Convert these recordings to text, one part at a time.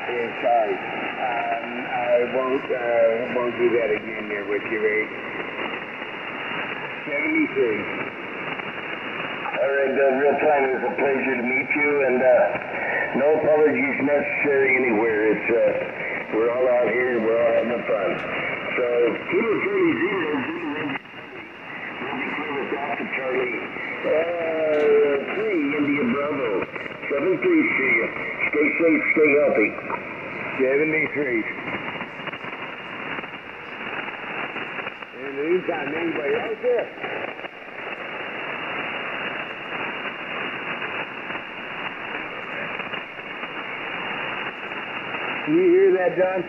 Yeah, sorry. I won't do that again there with you, Ray. 73. All right, real time. It was a pleasure to meet you, and no apologies necessary anywhere. It's we're all out here, we're all having fun. So, Kilo Charlie 0, we'll be clear with Dr. Charlie 3, India Bravo. 7-3, see you. Stay safe, stay healthy. 73. In the meantime, anybody else there? Can you hear that, John?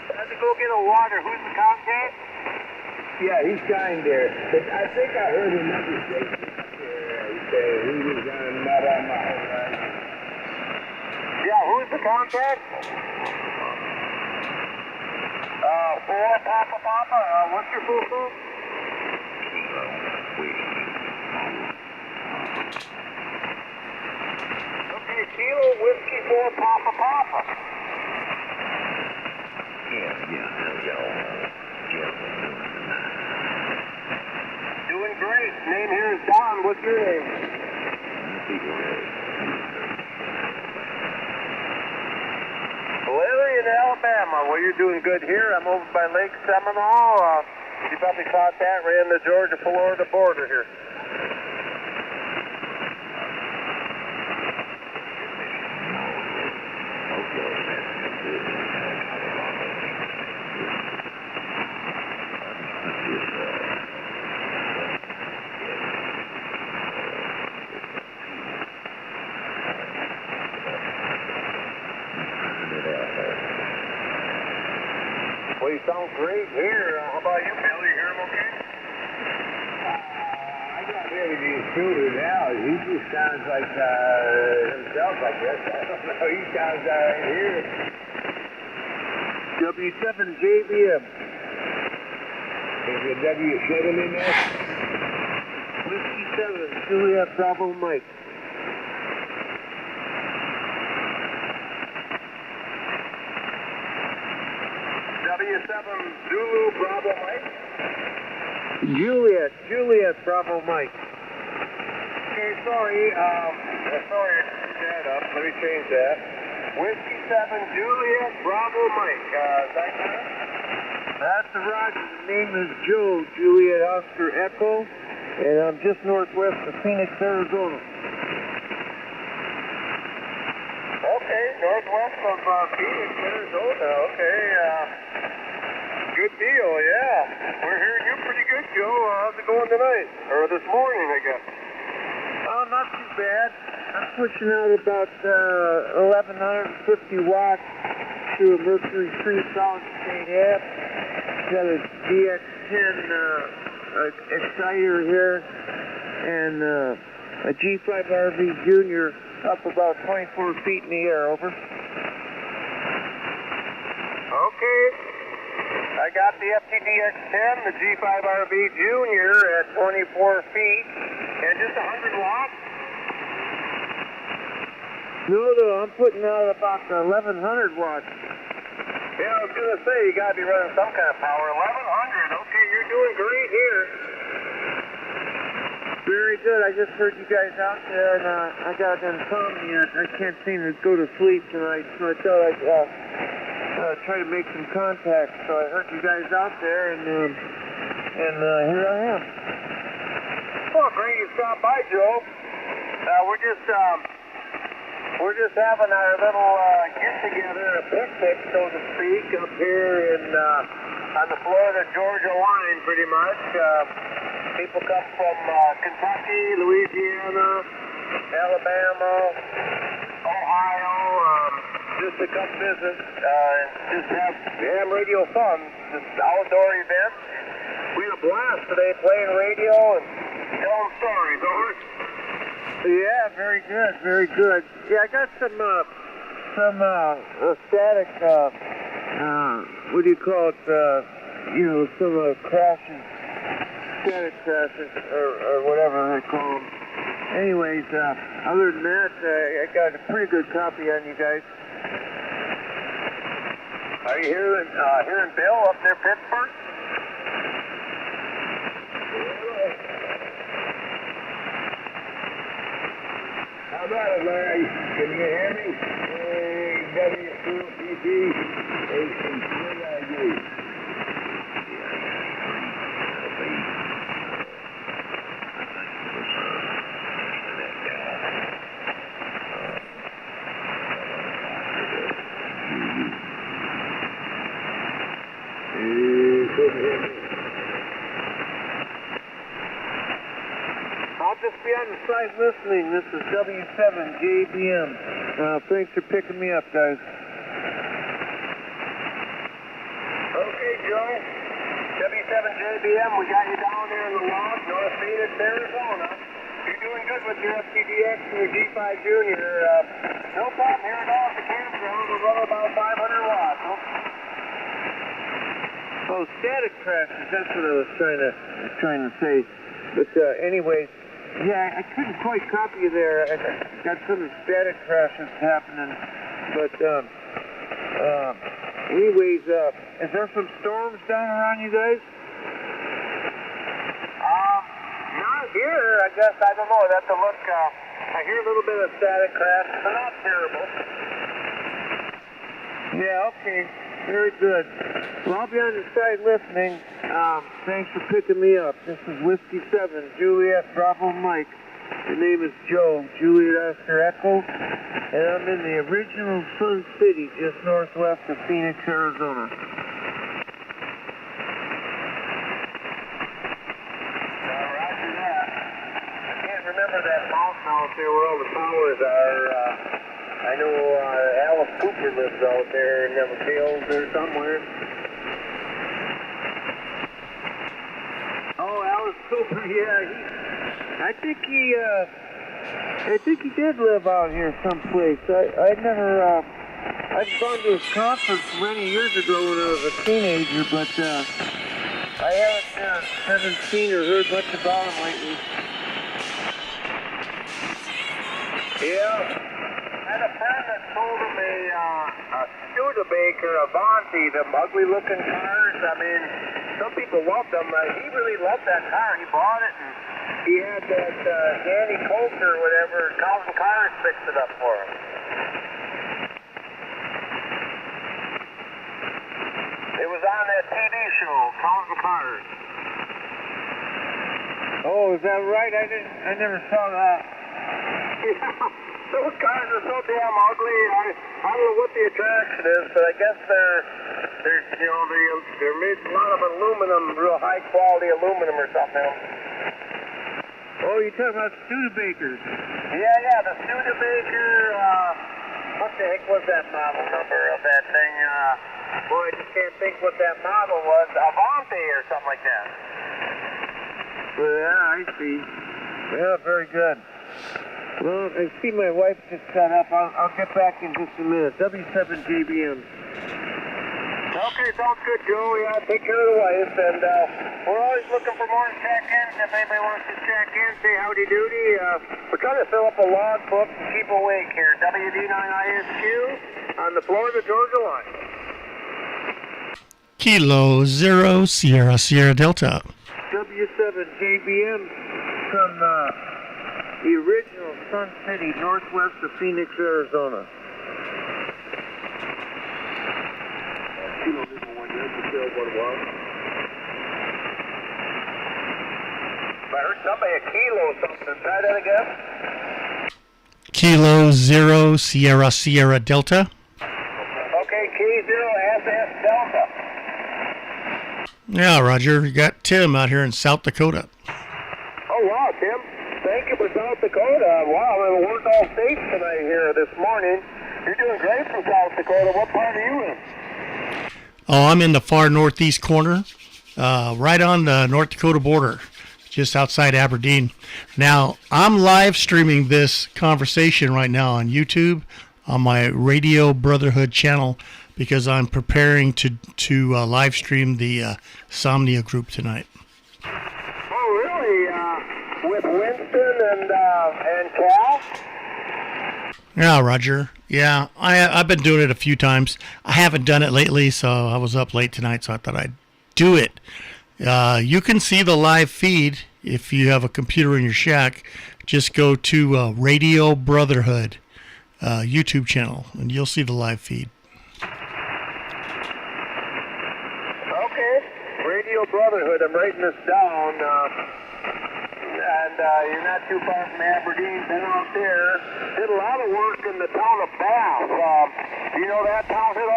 I have to go get a water. Who's the contact? Yeah, he's trying there. But I think I heard another station up there. He was not on my horizon. Yeah, who's the contact? 4 Papa Papa. What's your full name? Okay, Kilo Whiskey 4 Papa Papa. Doing great. Name here is Don. What's your name? Larry in Alabama. Well, you're doing good here. I'm over by Lake Seminole. You probably caught that. Ran the Georgia-Florida border here. Well, you sound great here. How about you, Bill? You hear him okay? I got ready to shoot it out. He just sounds like himself, I guess. I don't know. He sounds here. W7JBM. Is the W7 in there? Whiskey 7, Juliet Bravo Mike. W7 Zulu Bravo Mike. Juliet Bravo Mike. Okay, sorry to screw that up. Let me change that. Whiskey 7 Juliet Bravo Mike. Is that correct? That's the Roger. The name is Joe, Juliet Oscar Echo, and I'm just northwest of Phoenix, Arizona. Okay, northwest of Phoenix, Arizona. Okay, good deal, yeah. We're hearing you pretty good, Joe. How's it going tonight? Or this morning, I guess. Oh, not too bad. I'm pushing out about 1,150 watts through a Mercury Free solid state amp. Got a DX10 exciter here, and a G5RV Junior up about 24 feet in the air, over. Okay. I got the FTDX10, the G5RV Junior at 24 feet, and just 100 watts? No, I'm putting out about 1,100 watts. Yeah, I was going to say, you got to be running some kind of power. 1,100, okay, you're doing great here. Very good. I just heard you guys out there, and I got insomnia. I can't seem to go to sleep tonight, so I thought I'd try to make some contact. So I heard you guys out there, and here I am. Oh, great you stopped by, Joe. We're just having our little get-together, a picnic, so to speak, up here on the Florida-Georgia line, pretty much. People come from Kentucky, Louisiana, Alabama, Ohio, just to come visit and just have ham radio fun, just outdoor event. We had a blast today playing radio and telling stories, over. Yeah, very good, very good. Yeah, I got some static, what do you call it, some crashes static crashes, or whatever they call them. Anyways, other than that, I got a pretty good copy on you guys. Are you hearing Bill up near Pittsburgh? How about it, Larry? Can you hear me? W2PP, H3ID. I'll just be on the side listening. This is W7JBM. Thanks for picking me up, guys. Okay, Joe. W7JBM, we got you down there in the log, North Phoenix, Arizona. You're doing good with your FTDX and your G5 Junior. No problem here at all at the campground. We're running about 500 watts. Oh, static crashes. That's what I was trying to say. But anyways, yeah, I couldn't quite copy you there. I got some static crashes happening. But anyways, is there some storms down around you guys? Not here. I guess, I don't know. I'd have to look. I hear a little bit of static crashes, but not terrible. Yeah, okay. Very good. Well, I'll be on the side listening. Thanks for picking me up. This is Whiskey 7, Juliet Bravo Mike. The name is Joe, Juliet Oscar Echo, and I'm in the original Sun City, just northwest of Phoenix, Arizona. Roger that. I can't remember that mountain out there where all the towers are. I know Alice Cooper lives out there in them fields or somewhere. Oh, Alice Cooper, yeah. I think he did live out here someplace. I'd gone to his conference many years ago when I was a teenager, but I haven't seen or heard much about him lately. Yeah. I had a friend that sold him a Studebaker Avanti, them ugly-looking cars. I mean, some people loved them. He really loved that car. He bought it, and he had that Danny Coulter or whatever, Calvin Cars fixed it up for him. It was on that TV show, Calvin Cars. Oh, is that right? I never saw that. Those cars are so damn ugly. I don't know what the attraction is, but I guess they're made a lot of aluminum, real high quality aluminum or something. Oh, you're talking about Studebakers? Yeah, the Studebaker. What the heck was that model number of that thing? Boy, I just can't think what that model was. Avanti or something like that. Yeah, I see. Yeah, very good. Well, I see my wife just got up. I'll get back in just a minute. W7JBM. Okay, sounds good, Joe. Yeah, take care of the wife. And we're always looking for more check-ins. If anybody wants to check in, say howdy doody. We're trying to fill up a log book to keep awake here. WD9ISQ on the Florida Georgia line. Kilo 0 Sierra Sierra Delta. W7JBM from the original Sun City, northwest of Phoenix, Arizona. I heard somebody a kilo something. Try that again. Kilo 0 Sierra Sierra Delta. Okay, K0SS Delta. Yeah, Roger. You got Tim out here in South Dakota. Oh, wow, Tim. Thank you for South Dakota. Wow, we worked all states tonight here this morning. You're doing great from South Dakota. What part are you in? Oh, I'm in the far northeast corner, right on the North Dakota border, just outside Aberdeen. Now, I'm live streaming this conversation right now on YouTube on my Radio Brotherhood channel because I'm preparing to live stream the Insomnia group tonight. Oh, with Winston and Cal. Yeah, Roger. Yeah, I've been doing it a few times. I haven't done it lately, so I was up late tonight, so I thought I'd do it. You can see the live feed if you have a computer in your shack. Just go to Radio Brotherhood YouTube channel, and you'll see the live feed. Okay, Radio Brotherhood. I'm writing this down. And you're not too far from Aberdeen. Been out there. Did a lot of work in the town of Bath. Do you know that town at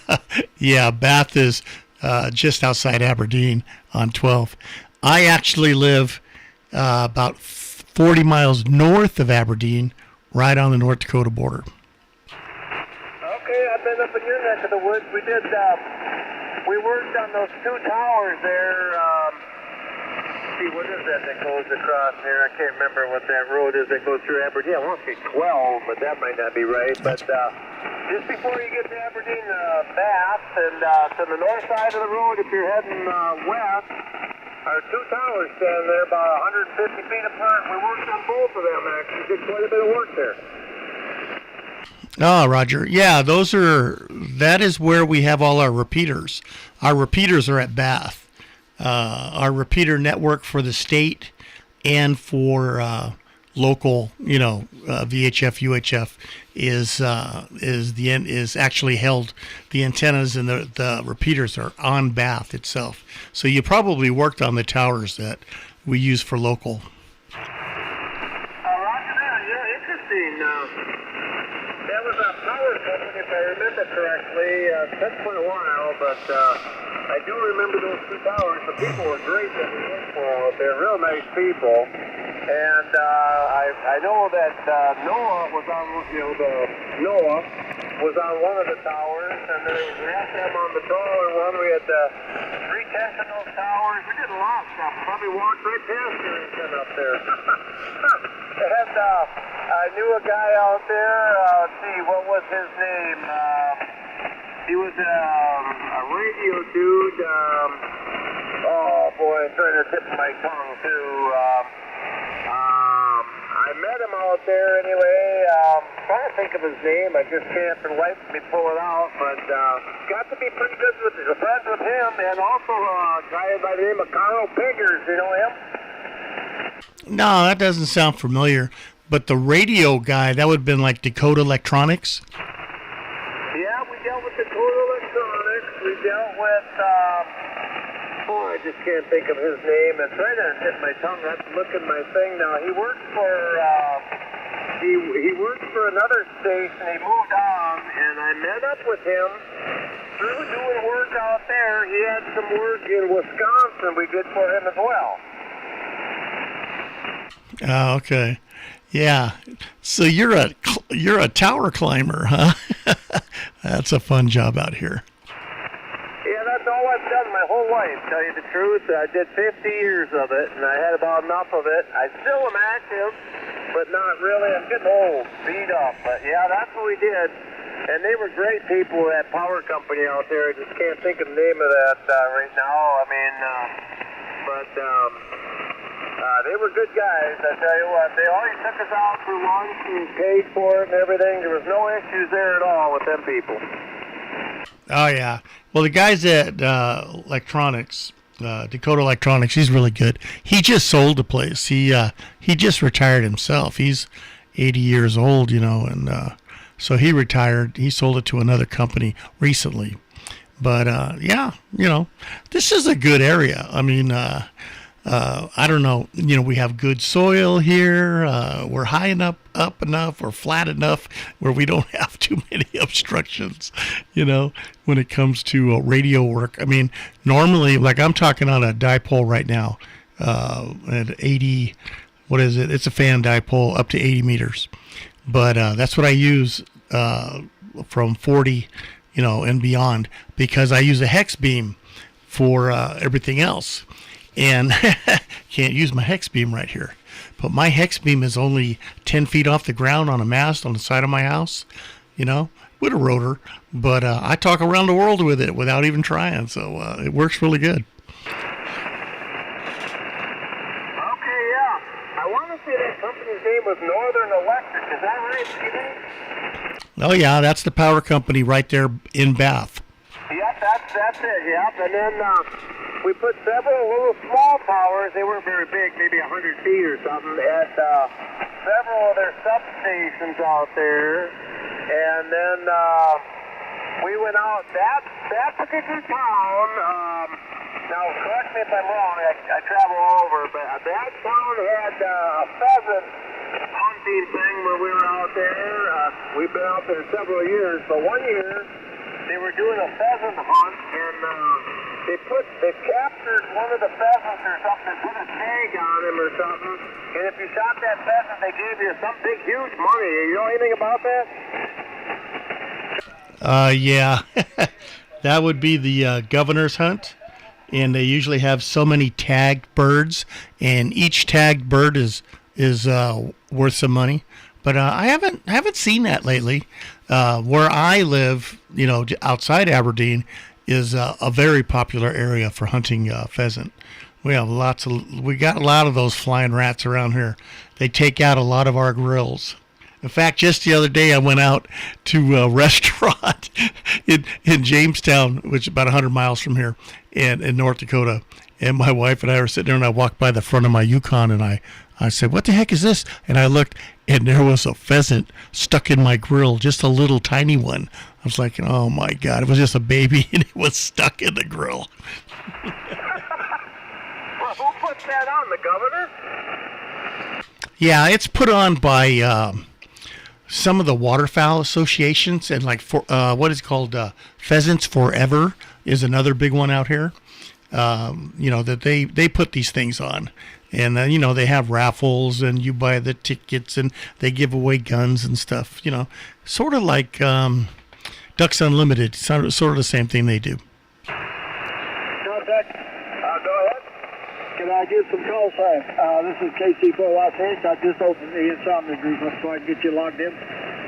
all? Yeah, Bath is just outside Aberdeen on 12. I actually live about 40 miles north of Aberdeen, right on the North Dakota border. Okay, I've been up in your neck of the woods. We worked on those two towers there. See, what is that goes across here? I can't remember what that road is that goes through Aberdeen. I want to say 12, but that might not be right. But just before you get to Aberdeen, Bath, and to the north side of the road, if you're heading west, our two towers stand there about 150 feet apart. We worked on both of them, actually. Did quite a bit of work there. Oh, Roger. Yeah, that is where we have all our repeaters. Our repeaters are at Bath. Our repeater network for the state and for local, VHF, UHF is actually held. The antennas and the repeaters are on Bath itself. So you probably worked on the towers that we use for local. Roger that. Yeah, interesting. That was a power company, if I remember correctly. It's been quite a while, but I do remember those two towers. The people were great that we worked for. They're real nice people. And I know that Noah was on, Noah was on one of the towers, and then there was FM on the taller one. We had three tents in those towers. We did a lot of stuff. Probably walked right past your antenna up there. And I knew a guy out there. Let's see, what was his name? He was a radio dude. Oh boy, I'm trying to tip my tongue too. I met him out there anyway. Trying to think of his name. I just can't for the life of me pull it out. But got to be pretty good friends with him, and also a guy by the name of Carl Piggers. You know him? No, that doesn't sound familiar. But the radio guy, that would have been like Dakota Electronics. Yeah, we dealt with Dakota Electronics. We dealt with, I just can't think of his name. I'm trying to hit my tongue. I have to look at my thing now. He worked for, he worked for another station. He moved on, and I met up with him. Through doing work out there, he had some work in Wisconsin we did for him as well. Oh, okay. Yeah. So you're a tower climber, huh? That's a fun job out here. Yeah, that's all I've done my whole life, tell you the truth. I did 50 years of it, and I had about enough of it. I still am active, but not really. I'm getting old, beat up. But yeah, that's what we did. And they were great people, that power company out there. I just can't think of the name of that right now. I mean, they were good guys, I tell you what. They always took us out for lunch and paid for it and everything. There was no issues there at all with them people. Oh, yeah. Well, the guys at Electronics, Dakota Electronics, he's really good. He just sold the place. He just retired himself. He's 80 years old, and so he retired. He sold it to another company recently. But, yeah, this is a good area. I mean, I don't know, we have good soil here. We're high enough, up enough, or flat enough where we don't have too many obstructions, when it comes to radio work. I mean, normally, like I'm talking on a dipole right now, at 80, what is it? It's a fan dipole up to 80 meters. But that's what I use from 40, and beyond, because I use a hex beam for everything else. And can't use my hex beam right here. But my hex beam is only 10 feet off the ground on a mast on the side of my house, with a rotor. But I talk around the world with it without even trying. So it works really good. I want to say that company's name was Northern Electric. Is that right, Stephen? Oh, yeah, that's the power company right there in Bath. Yep, that's it, yep. And then we put several little small towers. They weren't very big, maybe 100 feet or something, at several of their substations out there. And then we went out, that particular town, now correct me if I'm wrong, I travel all over, but that town had a pheasant hunting thing where we were out there. We've been out there several years, but one year they were doing a pheasant hunt, and they captured one of the pheasants or something, put a tag on him or something, and if you shot that pheasant, they gave you some big, huge money. You know anything about that? Yeah, that would be the governor's hunt, and they usually have so many tagged birds, and each tagged bird is worth some money. But I haven't seen that lately. Where I live, outside Aberdeen, is a very popular area for hunting pheasant. We got a lot of those flying rats around here. They take out a lot of our grills. In fact, just the other day I went out to a restaurant in Jamestown, which is about 100 miles from here, in North Dakota. And my wife and I were sitting there, and I walked by the front of my Yukon, and I said, "What the heck is this?" And I looked, and there was a pheasant stuck in my grill, just a little tiny one. I was like, oh, my God. It was just a baby, and it was stuck in the grill. Well, who put that on, the governor? Yeah, it's put on by some of the waterfowl associations, and what is called Pheasants Forever is another big one out here. That they put these things on, and then they have raffles, and you buy the tickets, and they give away guns and stuff. Sort of like Ducks Unlimited, sort of the same thing they do. Contact. Go ahead. Can I get some call signs? This is KC4YCH. I just opened the Insomnia group up so I can get you logged in.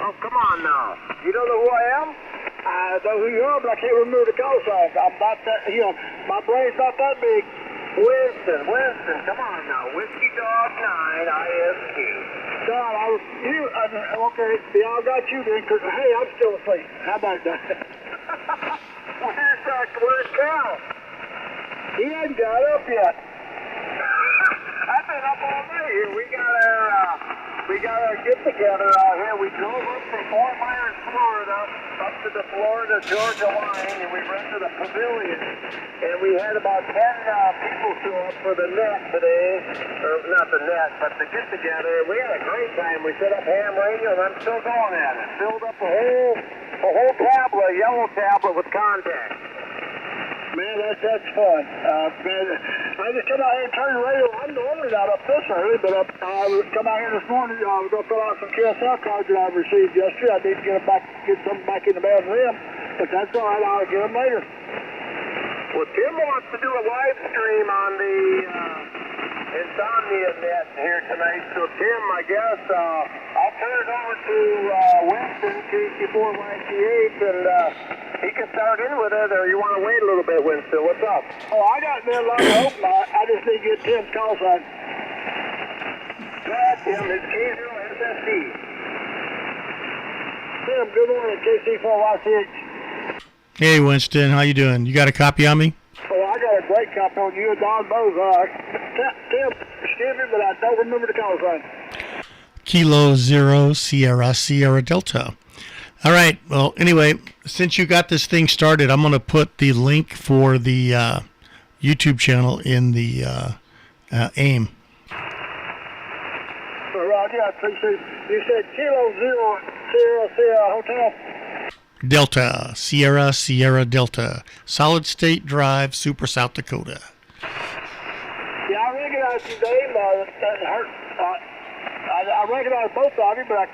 Oh, come on now. You don't know who I am? I know who you are, but I can't remember the call signs. I'm not that, my brain's not that big. Winston, come on now. Whiskey Dog 9, ISQ. God, okay, yeah, I got you then, because, hey, I'm still asleep. How about that? Where's Cal? He hadn't got up yet. I've been up all night here. We got our get together out here. We drove up from Fort Myers, Florida, up to the Florida-Georgia line, and we rented a pavilion. And we had about 10 people show up for the net today, or not the net, but the get together. We had a great time. We set up ham radio, and I'm still going at it. Filled up a whole tablet, a yellow tablet with contacts. Man, that's fun. Man, I just come out here and turn the radio. I'm normally not up this early, but I come out here this morning. I was going to fill out some QSL cards that I received yesterday. I need to get some back in the mail to them, but that's all right. I'll get them later. Well, Tim wants to do a live stream on the Insomnia net here tonight. So, Tim, I guess I'll turn it over to Winston, KC4YCH, and he can start in with it, or you want to wait a little bit, Winston? What's up? Oh, I got that long open. I just need to get Tim's call sign. Go ahead, Tim. It's K0SSD. Tim, good morning, KC4YCH. Hey, Winston, how you doing? You got a copy on me? Oh, I got a great copy on you and Don both. Tim, excuse me, but I don't remember the call sign. Kilo Zero Sierra Delta. All right. Well, anyway, since you got this thing started, I'm going to put the link for the YouTube channel in the AIM. Right, yeah, I appreciate it. You said Kilo Zero Sierra Hotel. Delta, Sierra Delta, Solid State Drive, Super South Dakota. Yeah, I recognize your name. That hurt. I recognize both of you, but I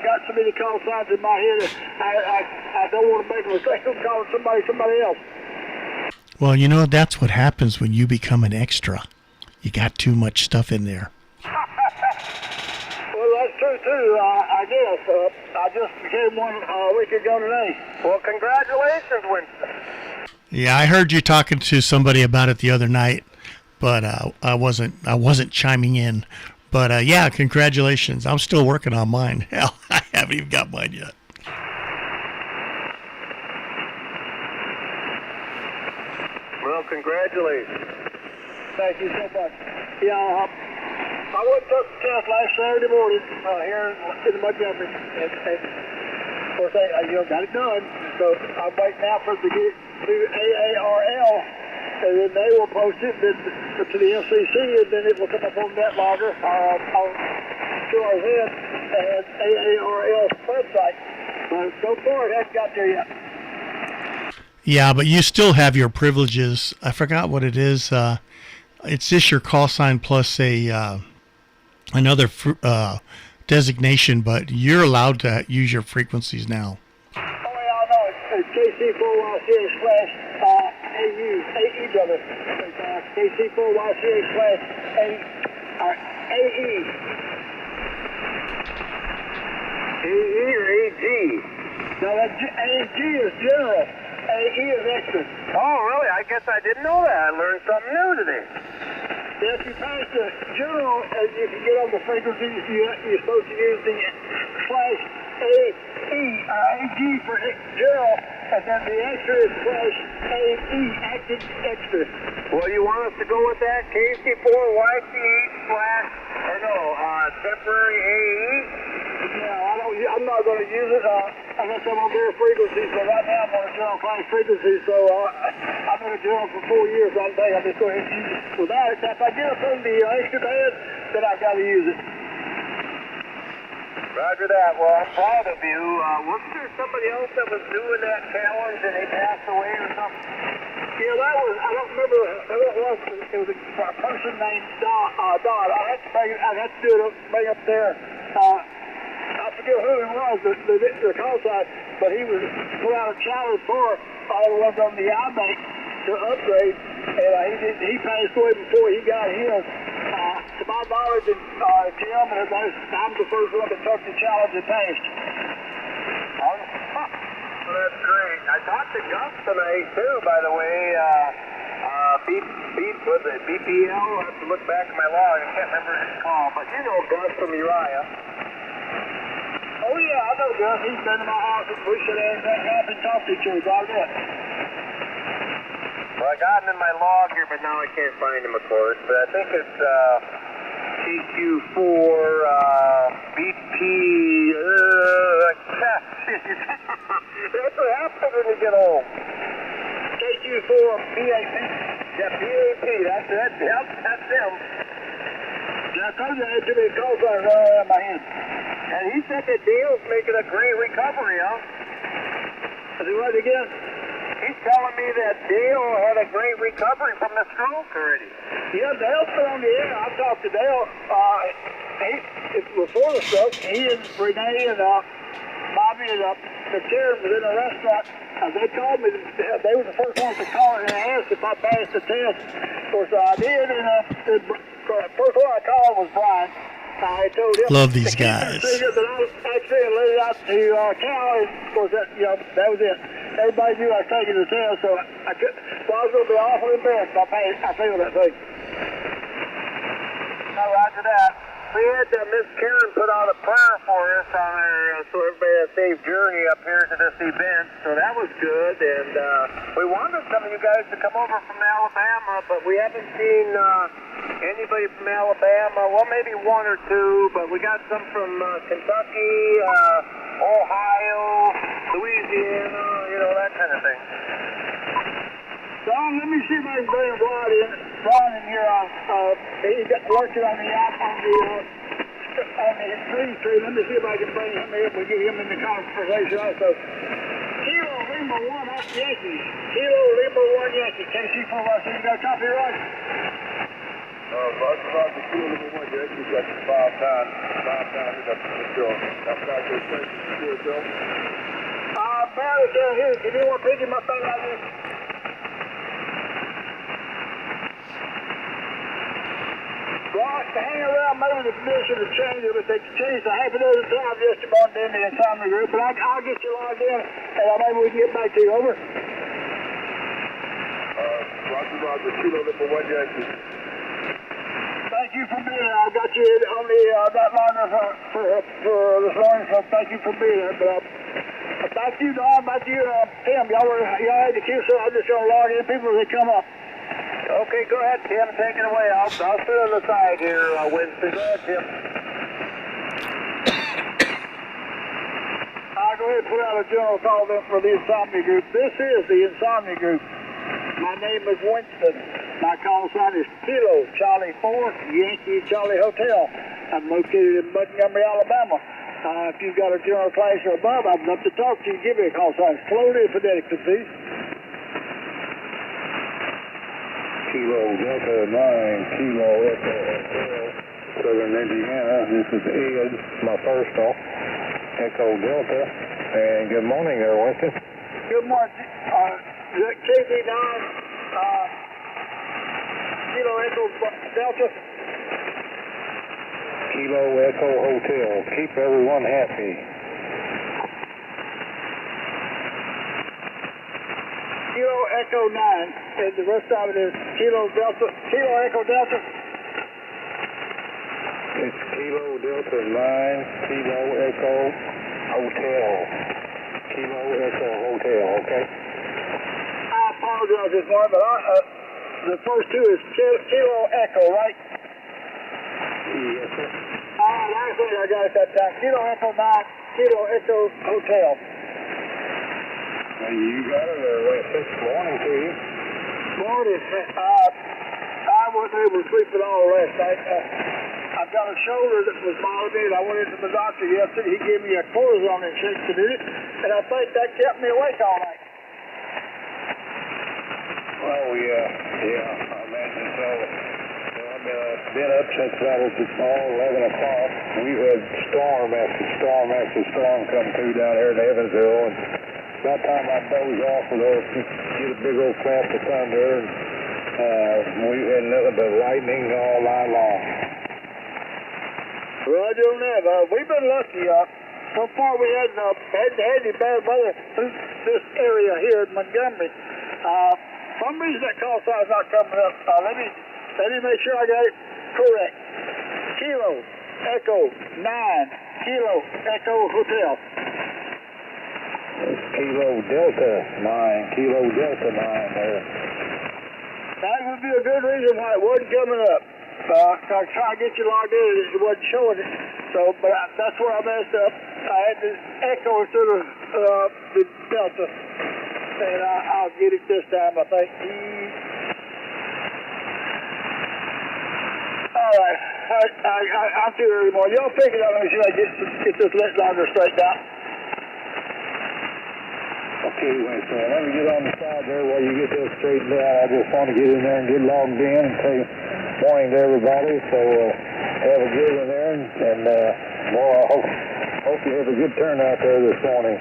got so many call signs in my head. I don't want to make a mistake of calling somebody else. Well, that's what happens when you become an extra. You got too much stuff in there. Well, that's true, too, I guess. I just became one a week ago today. Well, congratulations, Winston. Yeah, I heard you talking to somebody about it the other night. but I wasn't chiming in. But yeah, congratulations. I'm still working on mine. Hell, I haven't even got mine yet. Well, congratulations. Thank you so much. Yeah, I went and took the test last Saturday morning here in Montgomery, and of course got it done. So I'm waiting now for it to get through AARL, and then they will post it to the FCC, and then it will come up on NetLogger on QRZ and AARL's website. But so far, it hasn't got there yet. Yeah, but you still have your privileges. I forgot what it is. It's just your call sign plus another designation, but you're allowed to use your frequencies now. Oh, yeah, I know. It's KC4YCH/AU, brother. It's KC4YCH/AE. AE or AG? No, AG is general. AE is extra. Oh, really? I guess I didn't know that. I learned something new today. If you pass the general, and you can get on the frequencies, you're supposed to use the /AE, AG for general, and then the extra is /AE, active extra. Well, you want us to go with that? KC4YCH/ temporary AE? Yeah, I'm not going to use it unless I'm on their frequency. So right now I'm on a general class frequency. So I've been a general for 4 years. I think I'm just going to use it without it. If I get up on the extra band, then I've got to use it. Roger that. Well, I'm proud of you. Wasn't there somebody else that was doing that challenge and they passed away or something? Yeah, that was, I don't remember who it was. It was a person named Don. I'd have to do it, bring up there. I forget who he was, the call sign, but he was put out a challenge for all the ones on the iMac to upgrade, and he passed away before he got his. To my knowledge, and Tim, and I'm the first one that took the challenge and passed. Well, that's great. I talked to Gus tonight, too, by the way. Was it BPL? I'll have to look back at my log. I can't remember his call, but you know Gus from Uriah. Oh, yeah, I know Gus. He's been to my house, and we should have and talked to each other about that. Well, I got him in my log here, but now I can't find him, of course. But I think it's KQ4 BP. That's what happens when you get old. KQ4 PAP. Yeah, PAP. That's it. Yep, that's him. Yeah, I told you I had too many calls running around my head. And he said that Dale's making a great recovery, huh? Is he right again? He's telling me that Dale had a great recovery from the stroke already. Yeah, Dale's been on the air. I talked to Dale before the stroke. He and Renee and Bobby and the Karen was in a restaurant. They called me. They were the first ones to call and asked if I passed the test. Of course, I did. And the first one I called was Brian. I told him. Love these guys. That I actually let it out to Cal, and of course that was it. Everybody knew I was taking the test, so I was going to be awful embarrassed if I failed that thing. No, roger that. We had Miss Karen put out a prayer for us on our, so everybody had a safe journey up here to this event. So that was good, and we wanted some of you guys to come over from Alabama, but we haven't seen anybody from Alabama. Well, maybe one or two, but we got some from Kentucky, Ohio, Louisiana, that kind of thing. Don, let me see if I can bring Brian in here. He got working on the green tree. Let me see if I can bring him in. We'll get him in the conversation also. Kilo Lima 1 Yankee. Kilo Lima 1 Yankee. KC4 you got a copy, right? Roger, Kilo Lima 1 Yankee. Got the 5 times. 5 times. We got the show. I've got your station still. Barry's down here. Can you want to pick him up like this? Well, to hang around, maybe the commission will change it, but they can change the half a dozen times just about in the Insomnia group. But I'll get you logged in, and maybe we can get back to you. Over. Roger, Kilo Lima 1 Yankee. got you on the that line for this morning, so thank you for being here. But back to you, Don. Back to you, Tim. Y'all had the queue, so I'm just gonna log in people as they come up. Okay, go ahead, Tim. Take it away. I'll sit on the side here, Winston. Go ahead, Tim. I'll go ahead and put out a general call then for the Insomnia Group. This is the Insomnia Group. My name is Winston. My call sign is Kilo Charlie 4 Yankee Charlie Hotel. I'm located in Montgomery, Alabama. If you've got a general class or above, I'd love to talk to you. Give me a call sign. Slowly and phonetically, please. Kilo Delta 9, Kilo Echo Hotel, Southern Indiana. This is Ed, my first call. Echo Delta. And good morning there, Winston. Good morning. KD9, Kilo Echo Delta. Kilo Echo Hotel. Keep everyone happy. Kilo Echo 9, and the rest of it is Kilo Echo Delta. It's Kilo Delta 9, Kilo Echo Hotel. Kilo Echo Hotel, okay? I apologize this morning, but the first two is Kilo Echo, right? Yes, sir. Actually, I got it that time. Kilo Echo 9, Kilo Echo Hotel. You got it there, Winston. Morning to you. Morning. I wasn't able to sleep at all last night. I've got a shoulder that was bothering me, and I went into the doctor yesterday. He gave me a cortisone injection in it, and I think that kept me awake all night. Oh, yeah, I imagine so. I've been up since about 11 o'clock. We've had storm after storm come through down here in Evansville, and by the time I doze off with those, get a big old flash of thunder, and we've had nothing but lightning all night long. Roger on that. We've been lucky. So far we hadn't had any bad weather through this area here in Montgomery. For some reason that call sign's not coming up. Let me make sure I got it correct. Kilo Echo 9, Kilo Echo Hotel. It's Kilo Delta 9, Kilo Delta 9 there. That would be a good reason why it wasn't coming up. I tried to get you logged in, it wasn't showing it. So, but that's where I messed up. I had the Echo instead of the Delta. And I'll get it this time, I think. All right. I'm too early morning. Y'all pick it up. Let me see if I get this lit longer straightened out. Okay, Winston, let me get on the side there while you get this straightened out. I just want to get in there and get logged in and say morning to everybody. So have a good one there, and boy, I hope you have a good turnout there this morning.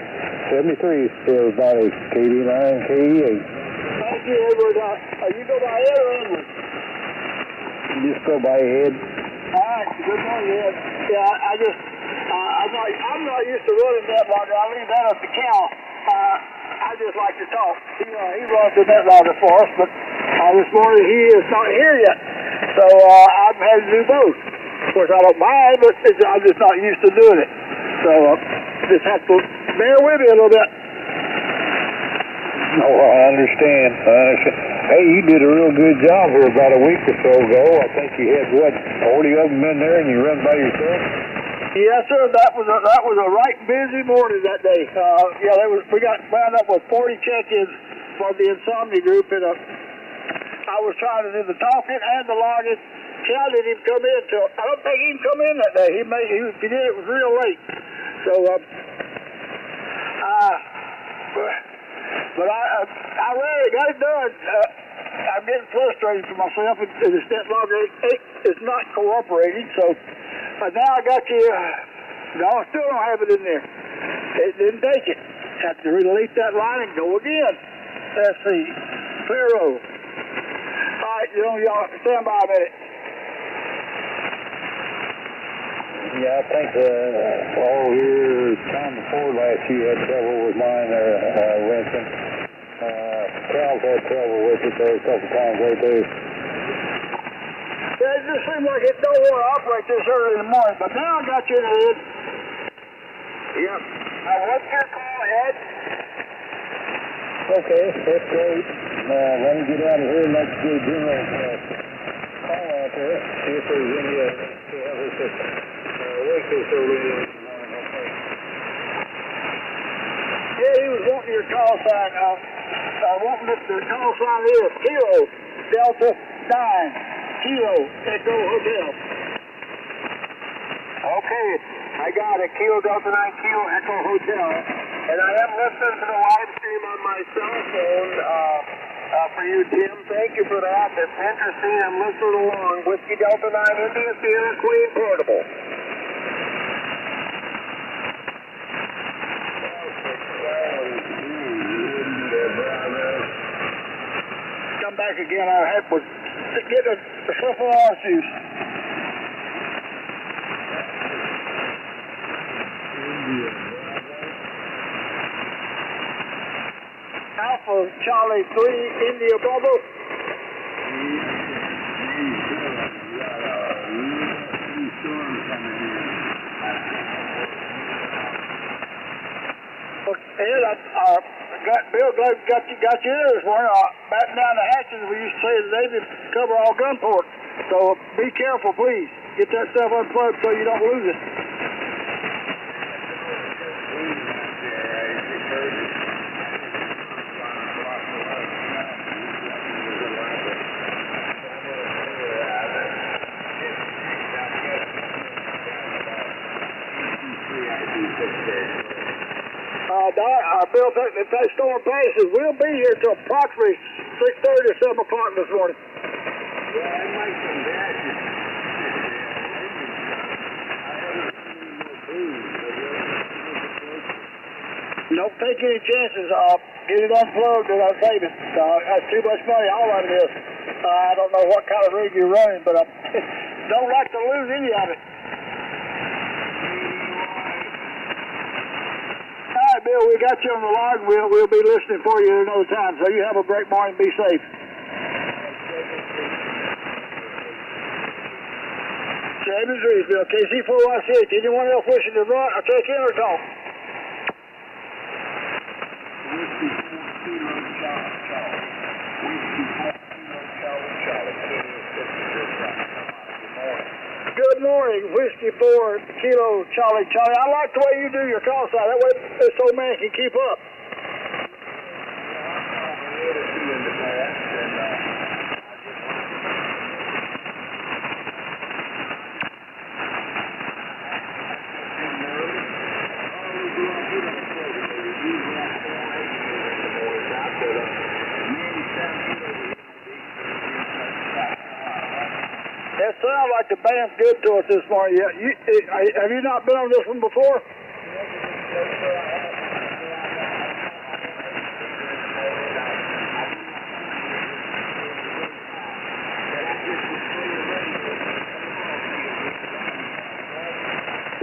73 to everybody, KD9, KD8. Thank you, Edward. You go by Ed or Edward? You just go by Ed. All right, good morning, Ed. Yeah, I'm not used to running that long. I leave that up to Cal. I just like to talk. He runs the net logger for us, but this morning he is not here yet. So I've had to do both. Of course, I don't mind, but I'm just not used to doing it. So just have to bear with me a little bit. Oh, I understand. Hey, you did a real good job here about a week or so ago. I think you had, 40 of them in there, and you run by yourself? Yes, sir. That was a right busy morning that day. We got wound up with 40 check-ins for the Insomnia Group, and I was trying to do the talking and the logging. Cal didn't even come in till I don't think he even come in that day. He did. It was real late. So, but I really got it done. I'm getting frustrated for myself, and the step logger is not cooperating. So. Now I got you. No, I still don't have it in there. It didn't take it. Have to delete that line and go again. Let's see. Clear road. All right, y'all stand by a minute. Yeah, I think here time before last you had trouble with mine there, Winston. Cal's had trouble with it there a couple times right there. There's just seemed like it don't want to operate this early in the morning, but now I got you in the head. Yep. What's your call, Ed? Okay, that's great. Let me get out of here and let's do a general call out there. See if there's any, see how this is week or so later. Yeah, he was wanting your call sign. Wanting the call sign is Kilo Delta 9 Kilo Echo Hotel. Okay, I got it. Kilo Delta 9 Kilo Echo Hotel. And I am listening to the live stream on my cell phone for you, Tim. Thank you for that. That's interesting. I'm listening along. Whiskey Delta 9 India Sierra Queen Portable. Come back again. Our head was getting a triple R juice. Alpha Charlie 3 India Bravo. Ed, Bill got you here this morning. Batten down the hatches. We used to say the Navy cover all gun ports. So be careful, please. Get that stuff unplugged so you don't lose it. Bill, if that storm passes, we'll be here till approximately 6:30 or 7 o'clock this morning. Yeah, it might come back. Don't take any chances. Get it unplugged and I'll save it. That's too much money. All of it is. I don't know what kind of rig you're running, but I don't like to lose any of it. All right, Bill, we got you on the log. We'll be listening for you at another time. So you have a great morning. Be safe. Same as Bill. KC4YCH. Anyone else wishing to run or take in or talk? Whiskey 4 Kilo Charlie Charlie. Whiskey 4 Kilo Charlie Charlie. Good morning, Whiskey 4 Kilo Charlie Charlie. I like the way you do your call sign. That way this old man can keep up. It sounds like the band's good to us this morning. Have you not been on this one before?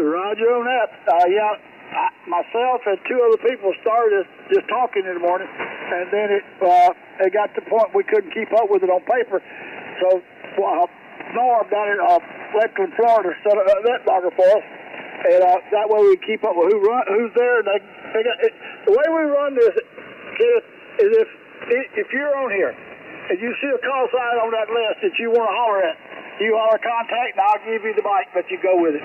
Roger on that. Myself and two other people started just talking in the morning, and then it got to the point we couldn't keep up with it on paper. So Norm down in Lakeland, Florida, set up that logger for us, and that way we keep up with who's there. They got it. The way we run this, Kenneth, is if you're on here and you see a call sign on that list that you want to holler at, you holler contact, and I'll give you the mic, but you go with it.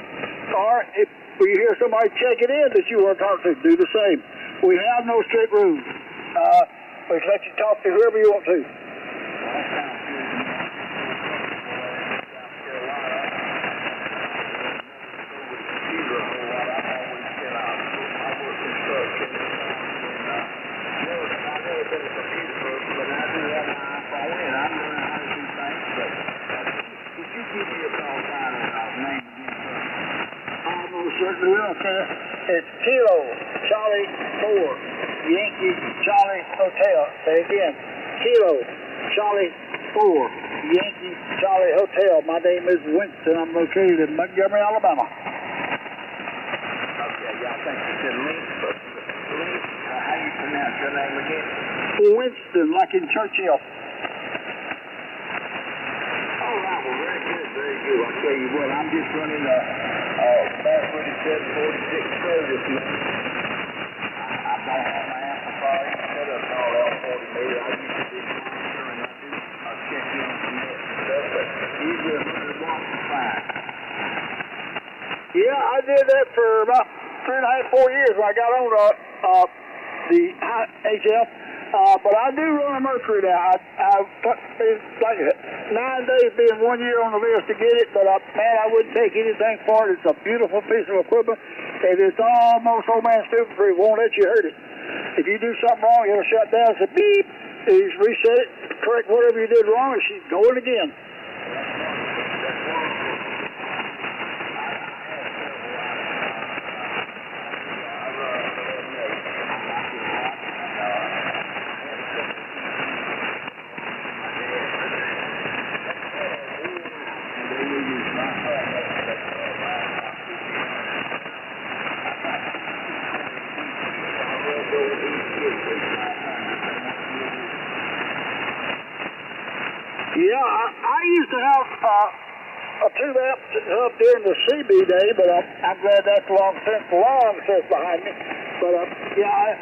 Or if you hear somebody checking in that you want to talk to, do the same. We have no strict rules. We can let you talk to whoever you want to. Certainly will, okay. It's Kilo Charlie 4 Yankee Charlie Hotel. Say again. Kilo Charlie 4 Yankee Charlie Hotel. My name is Winston. I'm located in Montgomery, Alabama. Okay, y'all think you said Link? How you pronounce your name again? Winston, like in Churchill. All right, well, very good, very tell you what, I'm just running a backfooted 746 Pro this month. I don't have my amplifier set up all L40 meter. I use it this monster and I'll check in on some net stuff, but usually 100 watts is fine. Yeah, I did that for about 3.5, 4 years when I got on the HF. But I do run a Mercury now. It's like 9 days being 1 year on the list to get it, but man, I wouldn't take anything for it. It's a beautiful piece of equipment, and it's almost old man stupid free. Won't let you hurt it. If you do something wrong, it'll shut down and say beep. You just reset it, correct whatever you did wrong, and she's going again. Yeah, I used to have a tube amp up during the CB day, but I'm glad that's long since behind me. But yeah, I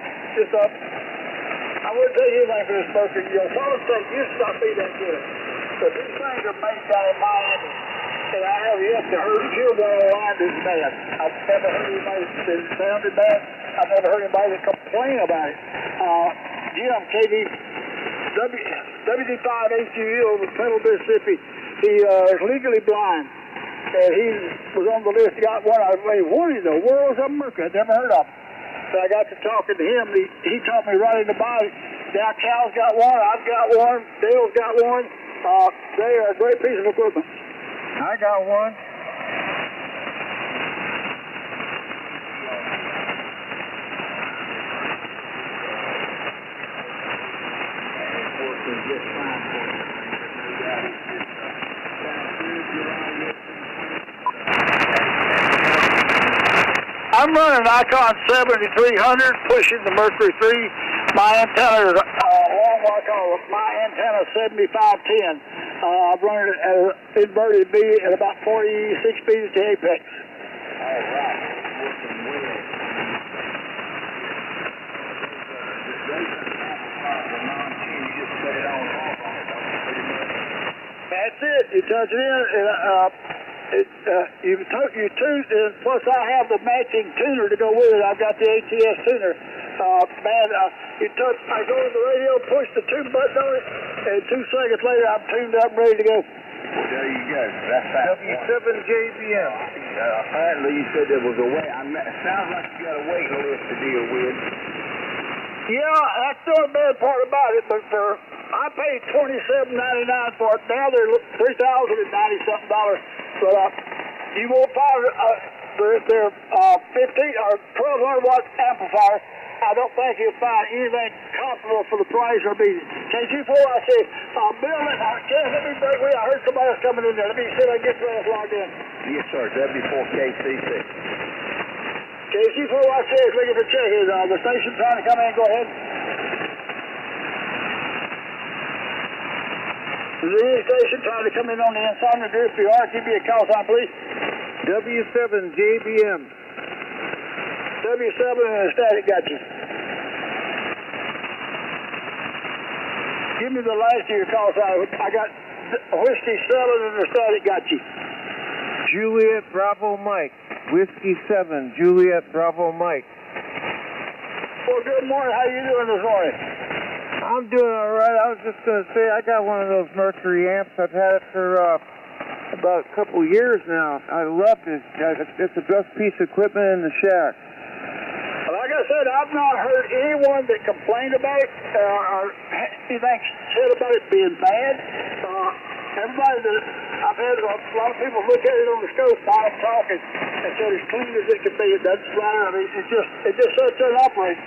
wouldn't take anything for this Mercury. You know, solid state used to not be that good. But these things are made down in Miami, and I have yet to hear one online that's bad. I've never heard anybody that sounded bad. I've never heard anybody that complain about it. Jim, KD, WD5 HUE over Pendle, Mississippi. He is legally blind, and he was on the list. He got one. I was like, what in the world is a Mercury? I'd never heard of him. So I got to talking to him. He taught me right in the body. Now Cal's got one. I've got one. Dale's got one. They are a great piece of equipment. I got one. I'm running Icon 7300, pushing the Mercury 3. My antenna is my antenna 7510. I'm running it at an inverted B at about 46 feet to apex. All right, working well. That's it. You touch it in, and you tune, and plus I have the matching tuner to go with it. I've got the ATS tuner. You touch, I go to the radio, push the tune button on it, and 2 seconds later I'm tuned up and ready to go. Well, there you go. That's that. W7JBM. Apparently you said there was a weight. It sounds like you got a waiting list to deal with. Yeah, that's not a bad part about it, but I paid $27.99 for it. Now they're $3,090-something. But you won't find their 15 or 1,200 watt amplifier. I don't think you'll find anything comparable for the price or be. KG4, I said, Bill, let me break with you. I heard somebody else coming in there. Let me see if I can get this logged in. Yes, sir. W4KCC. KG4, I said, looking for check. Is the station trying to come in? Go ahead. Is there any station trying to come in on the Insomnia group? If you are, give me a call sign, please. W7JBM. W7 and a static got you. Give me the last of your call sign. I got Whiskey 7 and a static got you. Juliet Bravo Mike. Whiskey 7, Juliet Bravo Mike. Well, good morning. How you doing this morning? I'm doing all right. I was just going to say I got one of those Mercury amps. I've had it for about a couple years now. I love this. It's the best piece of equipment in the shack. Like I said, I've not heard anyone that complained about it or anything said about it being bad. Everybody that I've had, a lot of people look at it on the scope while I'm talking and said as clean as it can be. It doesn't splatter. I mean, it just sits there and operates.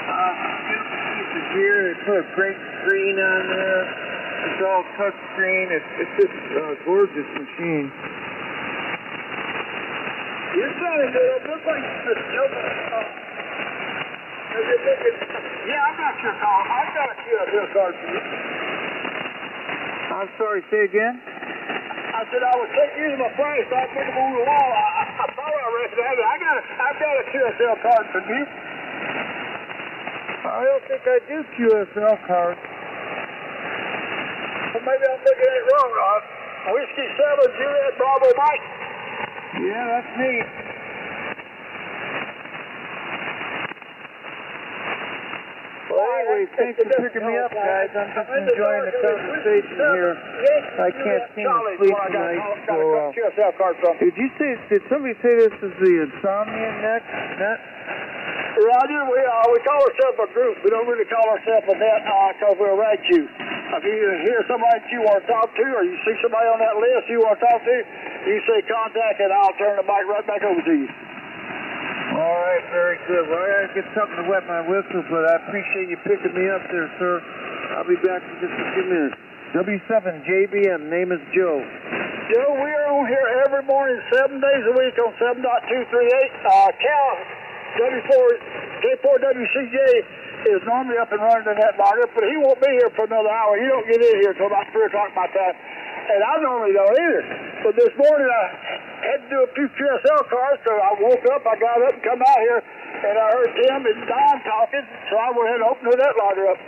Piece of gear. They put a great screen on there. It's all touch screen. It's just a gorgeous machine. You're sounding good. It looks like Mr. Joker. Yeah, I got your call. I've got a bill card for you. I'm sorry, say again? I said I was using my flashlight looking over the wall. I thought I recognized it. I've got a QSL card from you. I don't think I do QSL cards. Well, maybe I'm looking at it wrong, Rod. Whiskey 7, Juliet, Bravo, Mike. Yeah, that's me. Well, anyway, thanks for picking me up, guys. I'm just enjoying the conversation here. I can't seem to sleep tonight, so... Did somebody say this is the Insomnia net? Roger, we call ourselves a group. We don't really call ourselves a net because we'll write you. If you hear somebody that you want to talk to, or you see somebody on that list you want to talk to, you say contact, and I'll turn the mic right back over to you. All right, very good. Well, I gotta get something to wet my whistle, but I appreciate you picking me up there, sir. I'll be back in just a few minutes. W7JBM, name is Joe. Joe, we are on here every morning, 7 days a week on 7.238. Cal J4WCJ is normally up and running in that logger, but he won't be here for another hour. He don't get in here until about 3 o'clock my time. And I normally don't either. But this morning I had to do a few QSL cards, so I woke up, I got up and come out here, and I heard Tim and Don talking, so I went ahead and opened that logger up.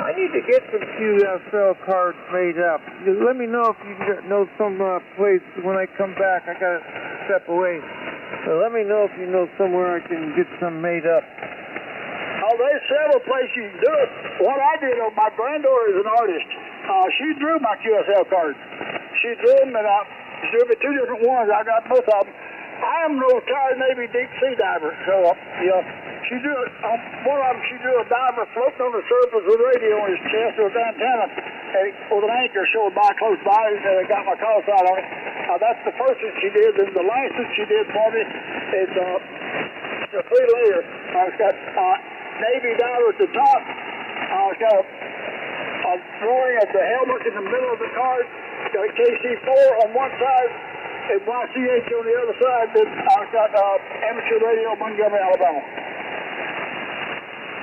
I need to get some QSL cards made up. Let me know if you know some place when I come back. I got to step away. So let me know if you know somewhere I can get some made up. Oh, there's several places you can do it. What I did, my granddaughter is an artist. She drew my QSL cards. She drew them, and she drew me 2 different ones. I got both of them. I am no retired Navy deep sea diver, so she drew it. One of them, she drew a diver floating on the surface with a radio on his chest with an antenna, and with an anchor showing by close by, and got my call sign on it. That's the first one she did. Then the last one she did for me is a 3-layer. It's got Navy diver at the top. It's got a drawing at the helmet in the middle of the card. Got a KC4 on one side and YCH on the other side. Then I've got amateur radio, Montgomery, Alabama.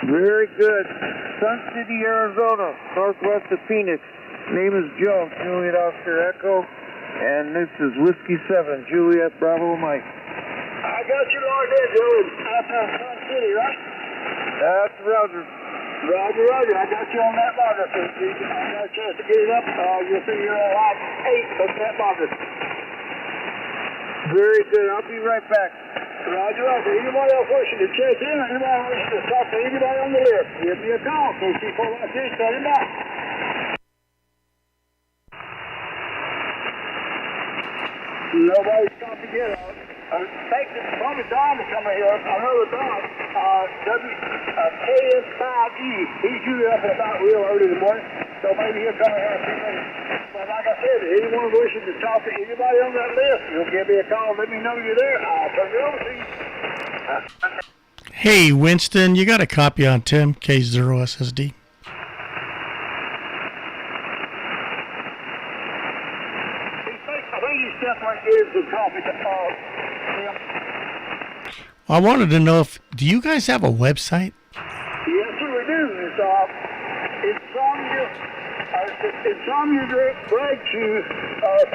Very good. Sun City, Arizona, northwest of Phoenix. Name is Joe, Juliet Oscar Echo, and this is Whiskey 7, Juliet Bravo Mike. I got you logged in, Joe. Out of Sun City, right? That's Roger. Roger, Roger. I got you on that logger. So if you got a chance to get it up, you'll see you're on line 8 on that logger. Very good. I'll be right back. Roger, Roger. Anybody else wishing to check in, or anybody wishing to talk to anybody on the list, give me a call. KC416, stand by. Nobody's stopped to get us. Thanks to probably Don to come in here. Another Don, KS5E. He's usually up and about real early in the morning, so maybe he'll come in here in a few minutes. But like I said, anyone wishing to talk to anybody on that list, you'll give me a call. Let me know you're there. I'll turn it over to you. Hey, Winston, you got a copy on Tim K0 SSD? I wanted to know do you guys have a website? Yes, sir, we do. It's Insomnia Drag Shoes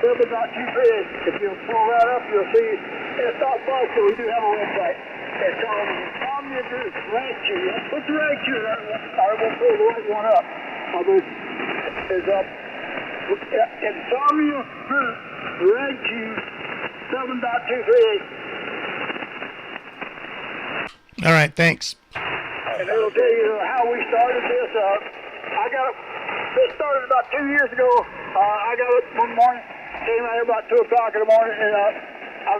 7.238. If you'll pull that up, you'll see it's not much, but we do have a website. It's called Insomnia Drag Shoes. Put the drag shoe there. I will pull the right one up. It's Insomnia Drag Shoes 7.238. All right, thanks. And it'll tell you how we started this. This started about 2 years ago. I got up one morning, came out here about 2 o'clock in the morning, and I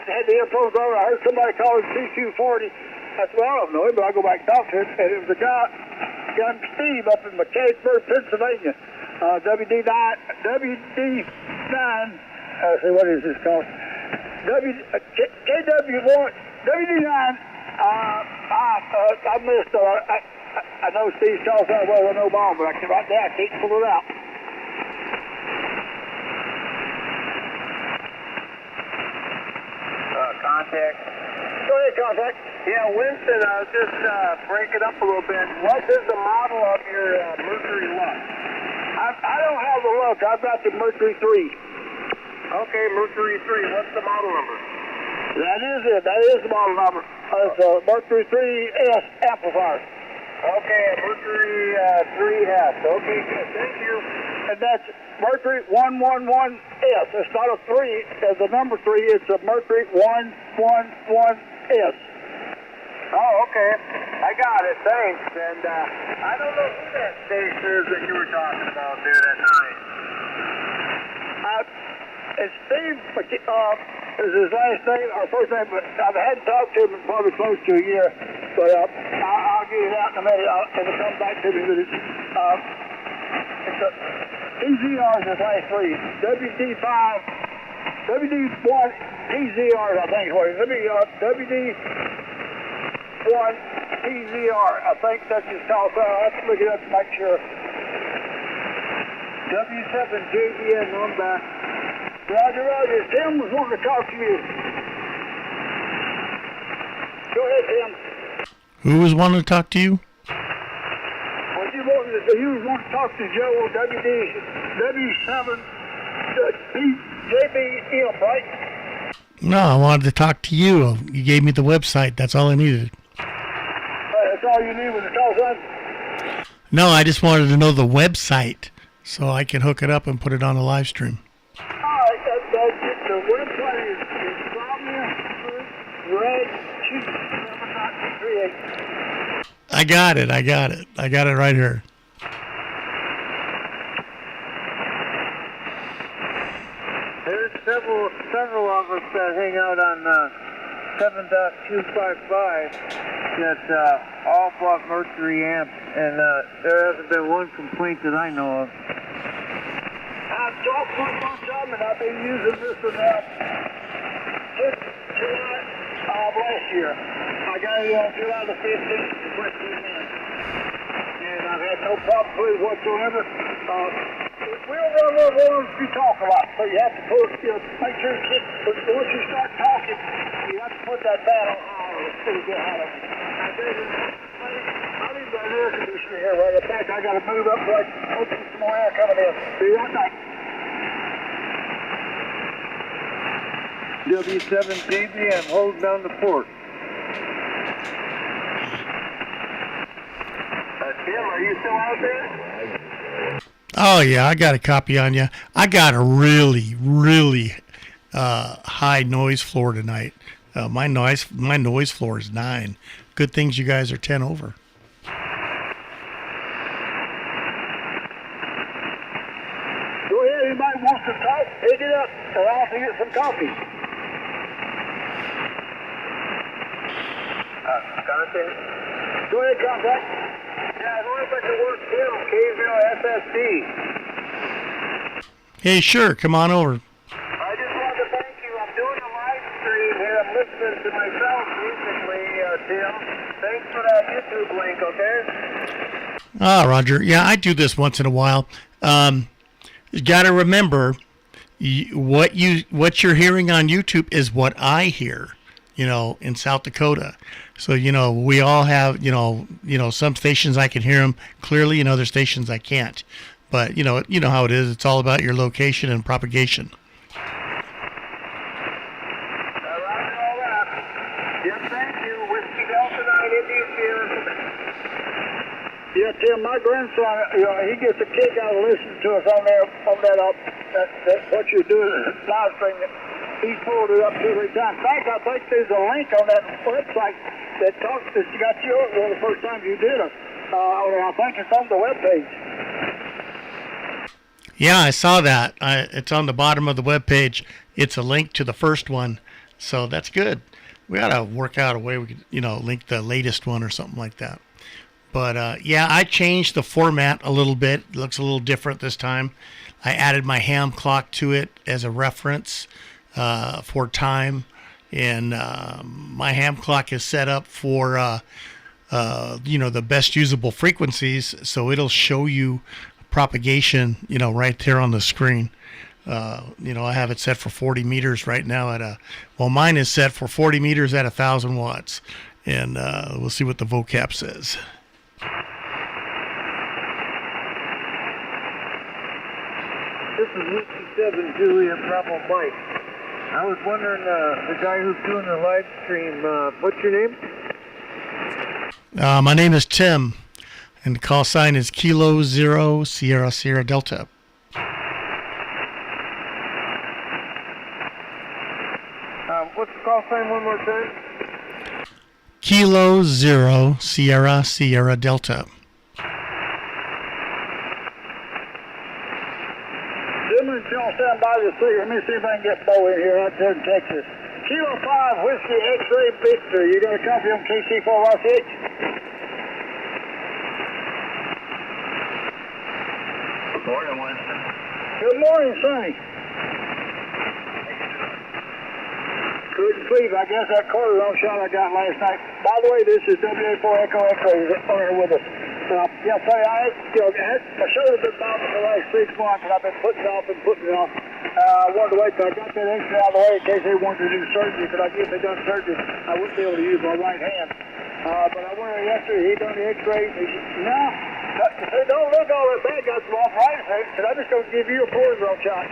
had the earphones on. I heard somebody calling CQ40. I said, well, I don't know him, but I'll go back and talk to him. And it was a guy named Steve up in Mechanicsburg, Pennsylvania. WD9. Let's see, what is this called? KW1, WD9. I missed. I know Steve calls out well with no bomb, but I can't right there. I can't pull it out. Contact. Go ahead, contact. Yeah, Winston, I was just breaking up a little bit. What is the model of your Mercury Lux? I don't have the look. I've got the Mercury 3. Okay, Mercury 3. What's the model number? That is it. That is the model number. It's a Mercury 3S amplifier. Okay, Mercury 3S. Okay, good. Thank you. And that's Mercury 111S. It's not a 3 as the number 3. It's a Mercury 111S. Oh, okay. I got it. Thanks. And I don't know who that station is that you were talking about there that night. It's Steve, is his last name, or first name, but I hadn't talked to him in probably close to a year. But I'll get it out in a minute, and it'll come back to me. But it's a EZR is his last three. WD1 EZR, I think. WD1 EZR, I think that's his call. So I'll have to look it up to make sure. W7JEN, I'm back. Roger, Roger. Tim was wanting to talk to you. Go ahead, Tim. Who was wanting to talk to you? Well, you was wanting to talk to Joe, W7 JBM, right? No, I wanted to talk to you. You gave me the website. That's all I needed. That's all you need was a call, son? No, I just wanted to know the website so I can hook it up and put it on a live stream. The website is Insomnia Red Cheese 7.38. I got it right here. There's several of us that hang out on 7.255 that all bought Mercury amps, and there hasn't been one complaint that I know of. I've talked to a bunch of them, and I've been using this since July of last year. I got it on July the 15th to West Virginia. And I've had no problem with it whatsoever. We don't run little words you talk about, so you have to make sure once you start talking, you have to put that bat on high. It's pretty good out of it. I need that air conditioner here, right? In fact, I got to move up like open some more air coming in. See you night. W7 JBM holding down the port. Tim, are you still out there? Oh, yeah, I got a copy on you. I got a really, really high noise floor tonight. My noise floor is 9. Good things you guys are 10 over. Go ahead, anybody wants to talk, pick it up, and I'll have to get some coffee. Contact? Go ahead, contact. Yeah, I wonder if I can work Tim, Kaysville SSD. Hey, sure, come on over. I just wanted to thank you. I'm doing a live stream here. I'm listening to myself musically, Tim. Thanks for that YouTube link, okay? Ah, Roger. Yeah, I do this once in a while. You got to remember, what you're hearing on YouTube is what I hear, in South Dakota. So, we all have, some stations I can hear them clearly, and other stations I can't. But, you know how it is. It's all about your location and propagation. Yeah, Tim, my grandson, he gets a kick out of listening to us on that what you're doing, live stream. He's pulled it up 2 or 3 times. In fact, I think there's a link on that website that got you over the first time you did it. I think it's on the webpage. Yeah, I saw that. It's on the bottom of the webpage. It's a link to the first one, so that's good. We got to work out a way we could, link the latest one or something like that. But, yeah, I changed the format a little bit. It looks a little different this time. I added my ham clock to it as a reference for time. And my ham clock is set up for, the best usable frequencies. So it'll show you propagation, right there on the screen. I have it set for 40 meters right now mine is set for 40 meters at 1,000 watts. And we'll see what the vocab says. This is Whiskey 7 Juliet Bravo Mike. I was wondering, the guy who's doing the live stream, what's your name? My name is Tim, and the call sign is Kilo Zero Sierra Sierra Delta. What's the call sign one more time? Kilo Zero Sierra Sierra Delta. Gentlemen, if y'all stand by the seat, let me see if I can get Bo in here out there in Texas. Kilo 5 Whiskey X-Ray Victor. You got a copy on KC4RCH? Good morning, Winston. Good morning, Sonny. Couldn't sleep. I guess that cortisone shot I got last night. By the way, this is WA4 Echo X-Ray on here with us. Yeah, Sonny, my shoulder's been bothering for the last 6 months, and I've been putting it off and putting it off. I wanted to wait till I got that X-ray out of the way in case they wanted to do surgery, because I guess if they done surgery, I wouldn't be able to use my right hand. But I went there yesterday, he done the X-ray, and he said, no, don't look all that bad, got some arthritis. I said, I'm just going to give you a cortisone shot.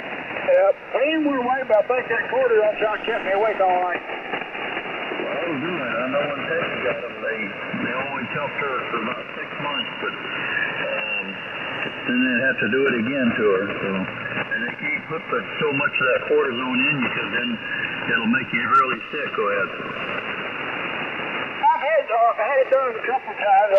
Pain went away, but I think that cortisone shot kept me awake all night. Well, good. I know when Teddy got them, they only helped her for about 6 months, but then they have to do it again to her. So, and they can't put so much of that cortisone in you, because then it'll make you really sick. Go ahead. I had it done a couple of times.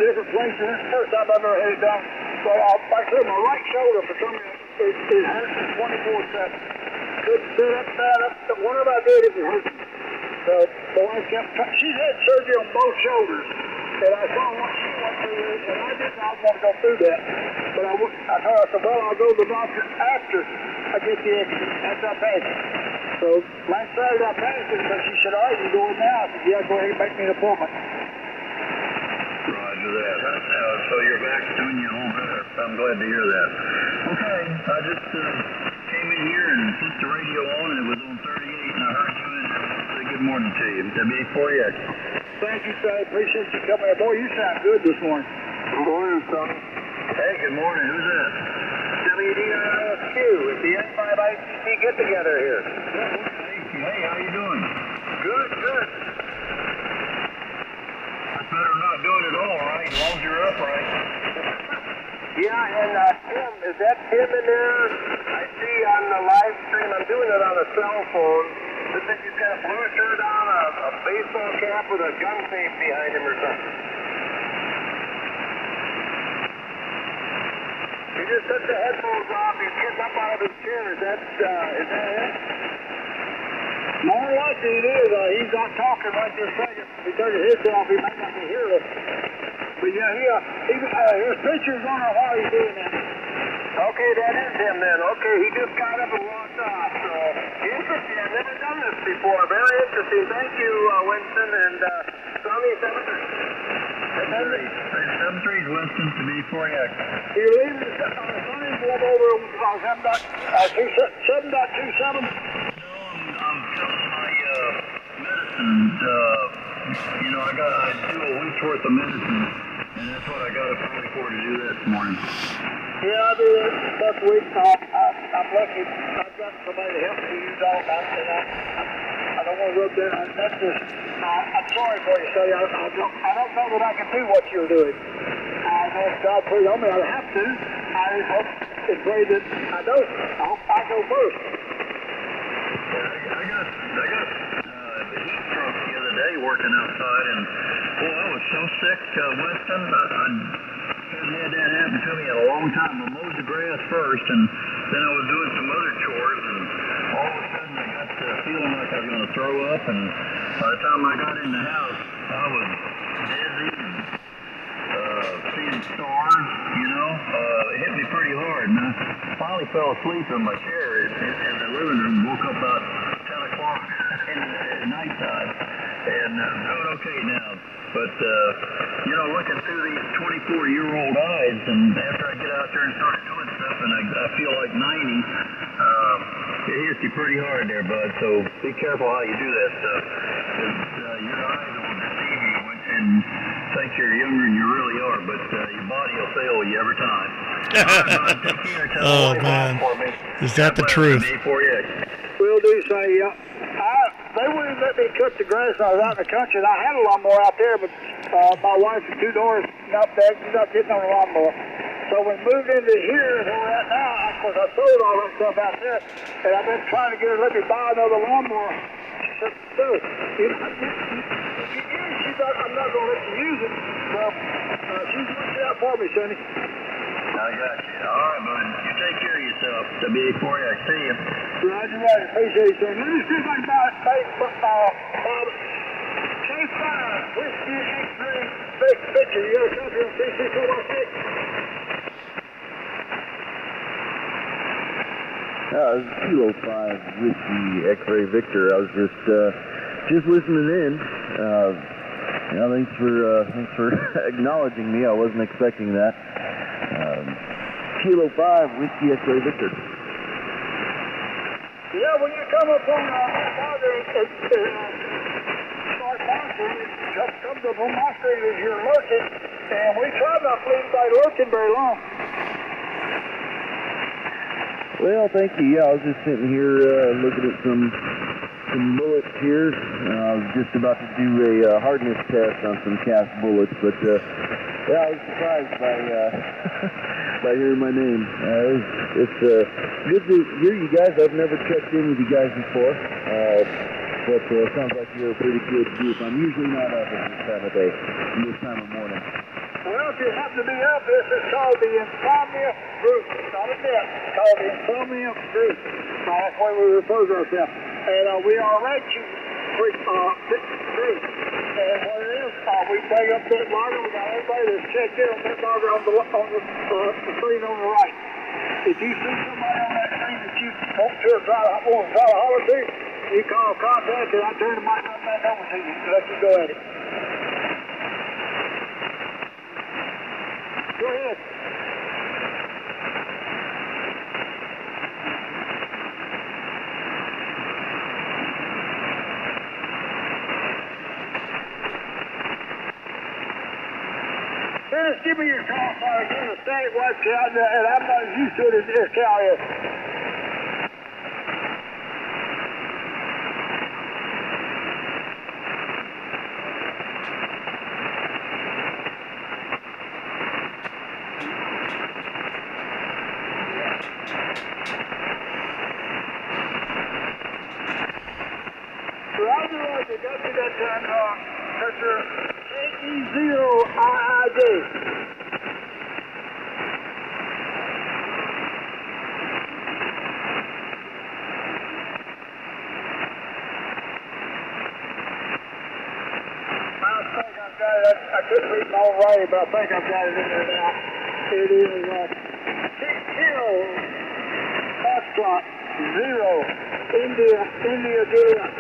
Different places. This is the first time I've ever had it done. But like I said, my right shoulder for some reason it hurts 24/7. Couldn't sit up, stand up. Whenever I did, it was hurting. So the wife kept. She's had surgery on both shoulders, and I saw what she went through, and I did not want to go through that. But I told her, I said, well, I'll go to the doctor after I get the X-ray. After I pass it. So last Saturday I passed it, but she said, all right, you going now? I said, yeah, go ahead and make me an appointment. Roger that. So your back's doing you a little better. I'm glad to hear that. Okay, I just came in here and put the radio on, and it was on 38, and I heard you, and I said good morning to you. WA4X. Thank you, sir. Appreciate you coming in. Boy, you sound good this morning. Good morning, son. Hey, good morning. Who's this? WDRSQ with the N5ICC get-together here. Hey, how you doing? Good, good. That's better than not doing it all, right? As long as you're upright. Yeah, and Tim, is that Tim in there? I see on the live stream, I'm doing it on a cell phone. Looks like he's got a blue shirt on, a baseball cap with a gun safe behind him or something. He just took the headphones off. He's getting up out of his chair. Is that it? More likely it is. He's not talking right this second. He took his headset off. He might not be hear us. But yeah, his picture's on her while he's doing that. Okay, that is him then. Okay, he just got up and walked off. So interesting. I've never done this before. Very interesting. Thank you, Winston and Sonny 73's Winston to WA4X. You're leaving Sonny's going over 7.27. No, I'm filling my medicine. I do a week's worth of medicine, and that's what I got up early for to do this morning. Yeah, I do that once a week. I'm lucky. I've got somebody to help me use all that, and I don't want to rub that. That's just. I'm sorry for you, Sonny. I don't know that I can do what you're doing. I know if God put it on me, I'll have to. I just hope and pray that I don't. I hope I go first. I got the heat stroke the other day working outside, and boy, I was so sick, Winston. I hadn't had that happen to me in a long time. I mowed the grass first, and then I was doing some other chores, and all of a sudden I got feeling like I was going to throw up, and by the time I got in the house, I was dizzy and seeing stars, it hit me pretty hard, and I finally fell asleep in my chair in the living room, woke up about 10 o'clock at nighttime, and I'm doing okay now. But, looking through these 24-year-old eyes, and after I get out there and start doing stuff, and I feel like 90, it hits you pretty hard there, bud, so be careful how you do that stuff, because your eyes will deceive you, and think you're younger than you really are, but your body will fail you every time. All right, bud, take care. Tell Oh, the wife man. for me. Is that the truth? Will do, say, they wouldn't let me cut the grass when I was out in the country. And I had a lawnmower out there, but my wife and 2 daughters, she's not getting on the lawnmower. So we moved into here, where we're at now. Of course, I sold all that stuff out there, and I've been trying to get her to let me buy another lawnmower. She said, no, she's not, I'm not going to let you use it. So she's looking out for me, Sonny. I got you. All right, bud. You take care of yourself. WA4X. See you. Roger, roger. Appreciate it, son. Let me see if I can buy K5 Whiskey X-ray big picture. You got a copy on C6416? This is Kilo 5 Whiskey X-ray Victor. I was just listening in. Thanks for acknowledging me. I wasn't expecting that. Kilo 5 Whiskey X-ray Victor. Yeah, when you come up on that border and start monitoring, it comes up on my screen as you're lurking, and we try not to leave anybody lurking very long. Well, thank you. Yeah, I was just sitting here looking at some bullets here. I was just about to do a hardness test on some cast bullets, but I was surprised by hearing my name. It's good to hear you guys. I've never checked in with you guys before, but sounds like you're a pretty good group. I'm usually not up at this time of day, this time of morning. Well, if you happen to be up, this is called the Insomnia Group. It's not a net. It's called the Insomnia Group. That's the way we refer to ourselves. And we are a rescue group. And what it is, we bring up that logger. We got everybody that's checked in on that logger on the screen on the right. If you see somebody on that screen that you want to try to holler to, you call contact, and I turn the mic back over to you and let you go at it. Go ahead. Dennis, give me your call so I get a static wipe count, and I'm not as used to it as this cow is. Roger, got you that time, picture KE0IIJ. I couldn't read my own writing, but I think I've got it in there now. It is Kilo Foxtrot 0 India Juliet.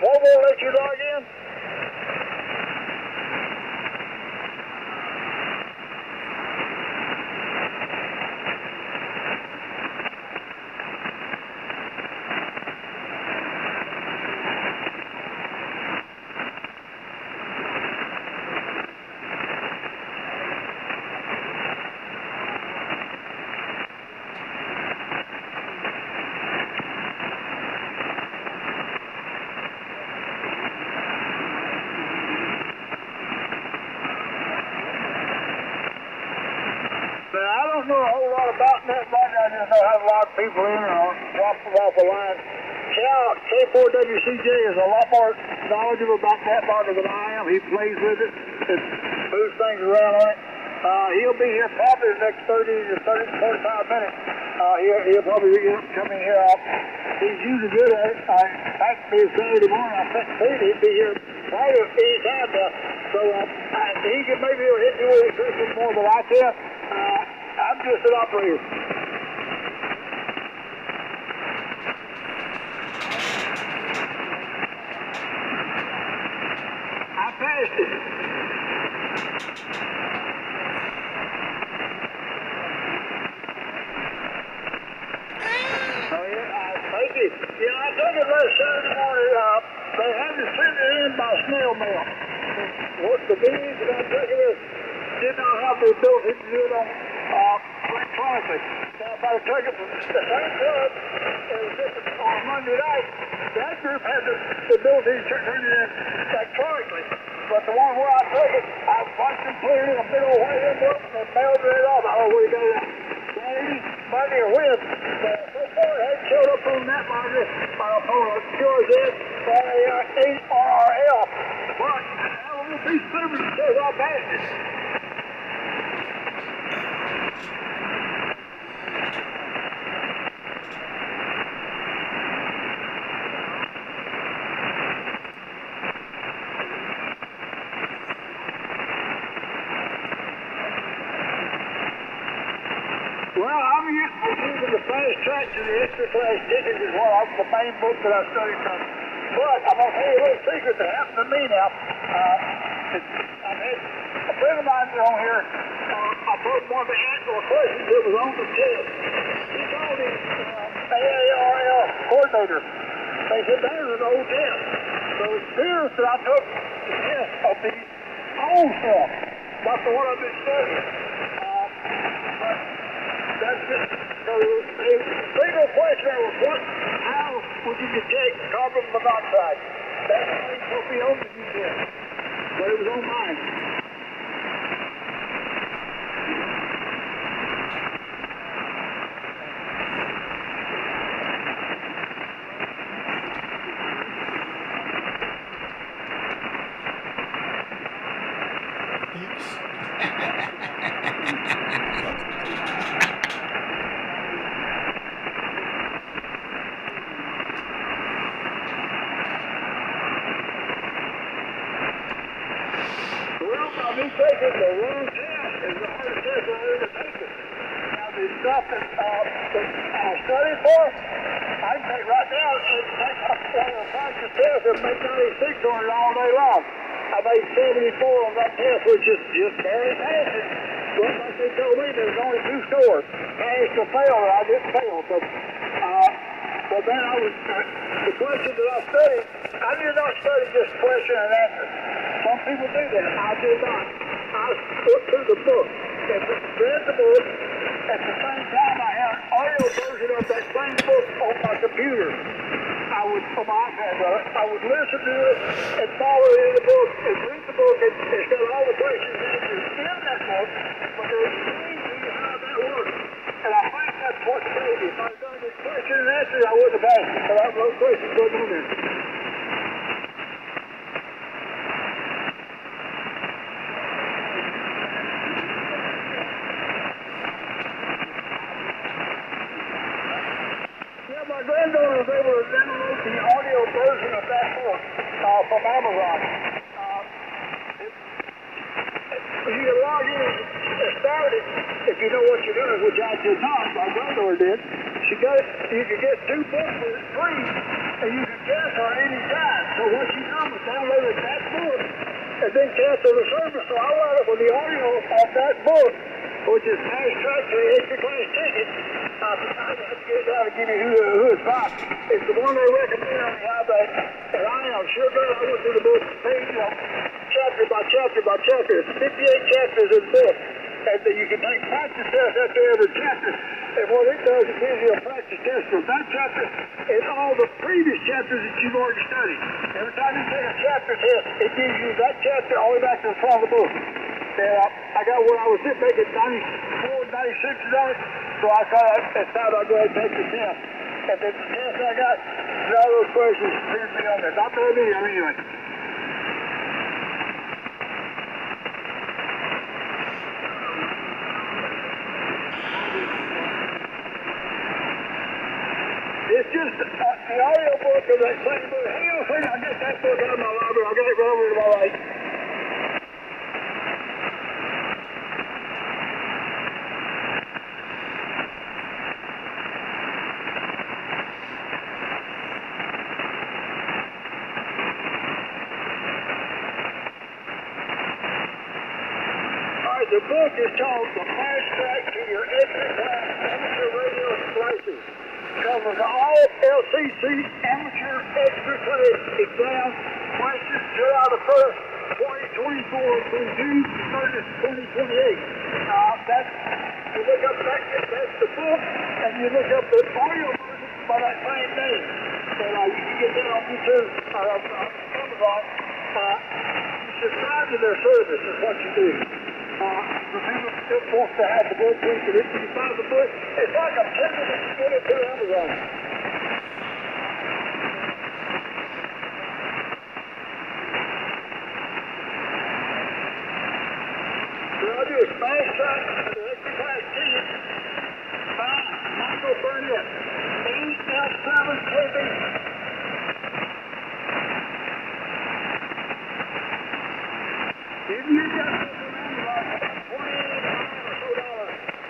What will let you log in? I don't know a whole lot about that bug. I just know how to log people in or drop them off a line. K4WCJ is a lot more knowledgeable about that bugger than I am. He plays with it and moves things around on it. He'll be here probably the next 30 to 45 minutes. He'll probably come in here. He's usually good at it. In fact, Saturday morning, I think he'd be here probably any time now. So So he could maybe hit me with it Christmas more, but I tell you, I'm just an operator. I passed it. Thank you. Yeah, I took it last Saturday morning. They had to send it in by snail mail. What the bees that I took it with did not have the ability to do it on electronically. Now, if I took it from the same club and it was just on Monday night, that group had the ability to turn it in electronically. But the one where I took it, I punched and put it in a big old white envelope and mailed it off. I don't know where you got it at. Monday or when, but so far it hadn't showed up on that marker on a QRZ ARRL. But I don't know if he's stupid that says I passed it. Well, I'm using the fast track to the extra class tickets is the main book that I studied from. But I'm going to tell you a little secret that happened to me now. I've had a friend of mine on here. I put one of the actual questions that was on the test. He called him AARL coordinator. They said that was an old test. So it appears that I took the test of the old stuff, not the one I've been studying. That's it. So the single question was how would you detect carbon monoxide? That's only supposed to be on the test, but it was on mine. I've been taking the wrong test is the hardest test I've ever taken. Now, the stuff that I studied for, I can take right now and take a practice test and make 96 on it all day long. I made 74 on that test, which is just barely passed it. But like they told me, there's only 2 scores. Passed or failed, or I didn't fail. But then the question that I studied, I did not study just question and answer. Some people do that. I did not. I looked through the book and read the book. At the same time, I had an audio version of that same book on my computer. On my iPad, I would listen to it and follow it in the book and read the book. It's got all the questions and answers in that book, but they're explaining to you how that works. And I think that's what it is. If I'd done this question and answer, I wouldn't have asked it. So I have no questions going on there. My granddaughter was able to download the audio version of that book from Amazon. You can log in and start it if you know what you're doing, which I did not. My granddaughter did. You could get 2 books for free, and you could cancel at any time. So what she done was downloaded that book and then cancel the service. So I wound up with the audio of that book, which is fast track to the extra class ticket. I have to get down and give you who it's by. It's the one they recommend on the iPad. And I am sure glad I went through the book page, chapter by chapter by chapter. It's 58 chapters in the book. And you can take practice tests after every chapter. And what it does, it gives you a practice test for that chapter and all the previous chapters that you've already studied. Every time you take a chapter test, it gives you that chapter all the way back to the front of the book. And I got where I was sitting making 94, 96 on it, so I thought it's time I'd go ahead and take the test. And then the test I got, none of those questions appeared to be on there. Not very many of them anyway. It's just the audio book of that same book. Hang on a second, I'll get that book out of my library. I'll get it right over to my right. is called the Fast Track to your Extra Class Amateur Radio License. Covers all LCC Amateur Extra Class exam questions July the 1st, 2024 through June 30th, 2028. You look up that's the book, and you look up the audio version by that same name. So you can get that on YouTube or on Amazon. You subscribe to their service is what you do. Remember, it wants to have the book printed. If you buy the book, it's like a 10-minute to get it to Amazon. Roger, Fast Track to the Extra Class team. Michael Burnett, 8F7KB. If you got something around like $20 or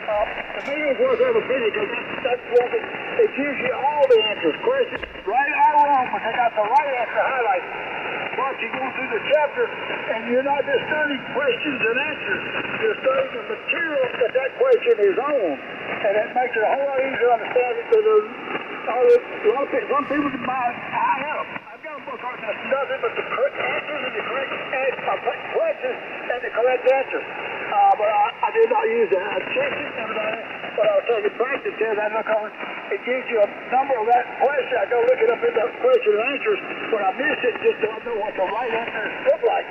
so, the video's worth every penny because that's what it gives you all the answers. Questions, right or wrong, but they got the right answer highlighted. But you go through the chapter and you're not just studying questions and answers. You're studying the material that question is on. And it makes it a whole lot easier to understand it. Some people can buy it. I've got a book on this. Nothing but the correct answers and the correct questions and the correct answers. But I did not use that. I checked it and everything, but I was taking practice here. I look over. It gives you a number of that question. I go look it up in the question and answers, but I missed it just so I know what the right answers look like.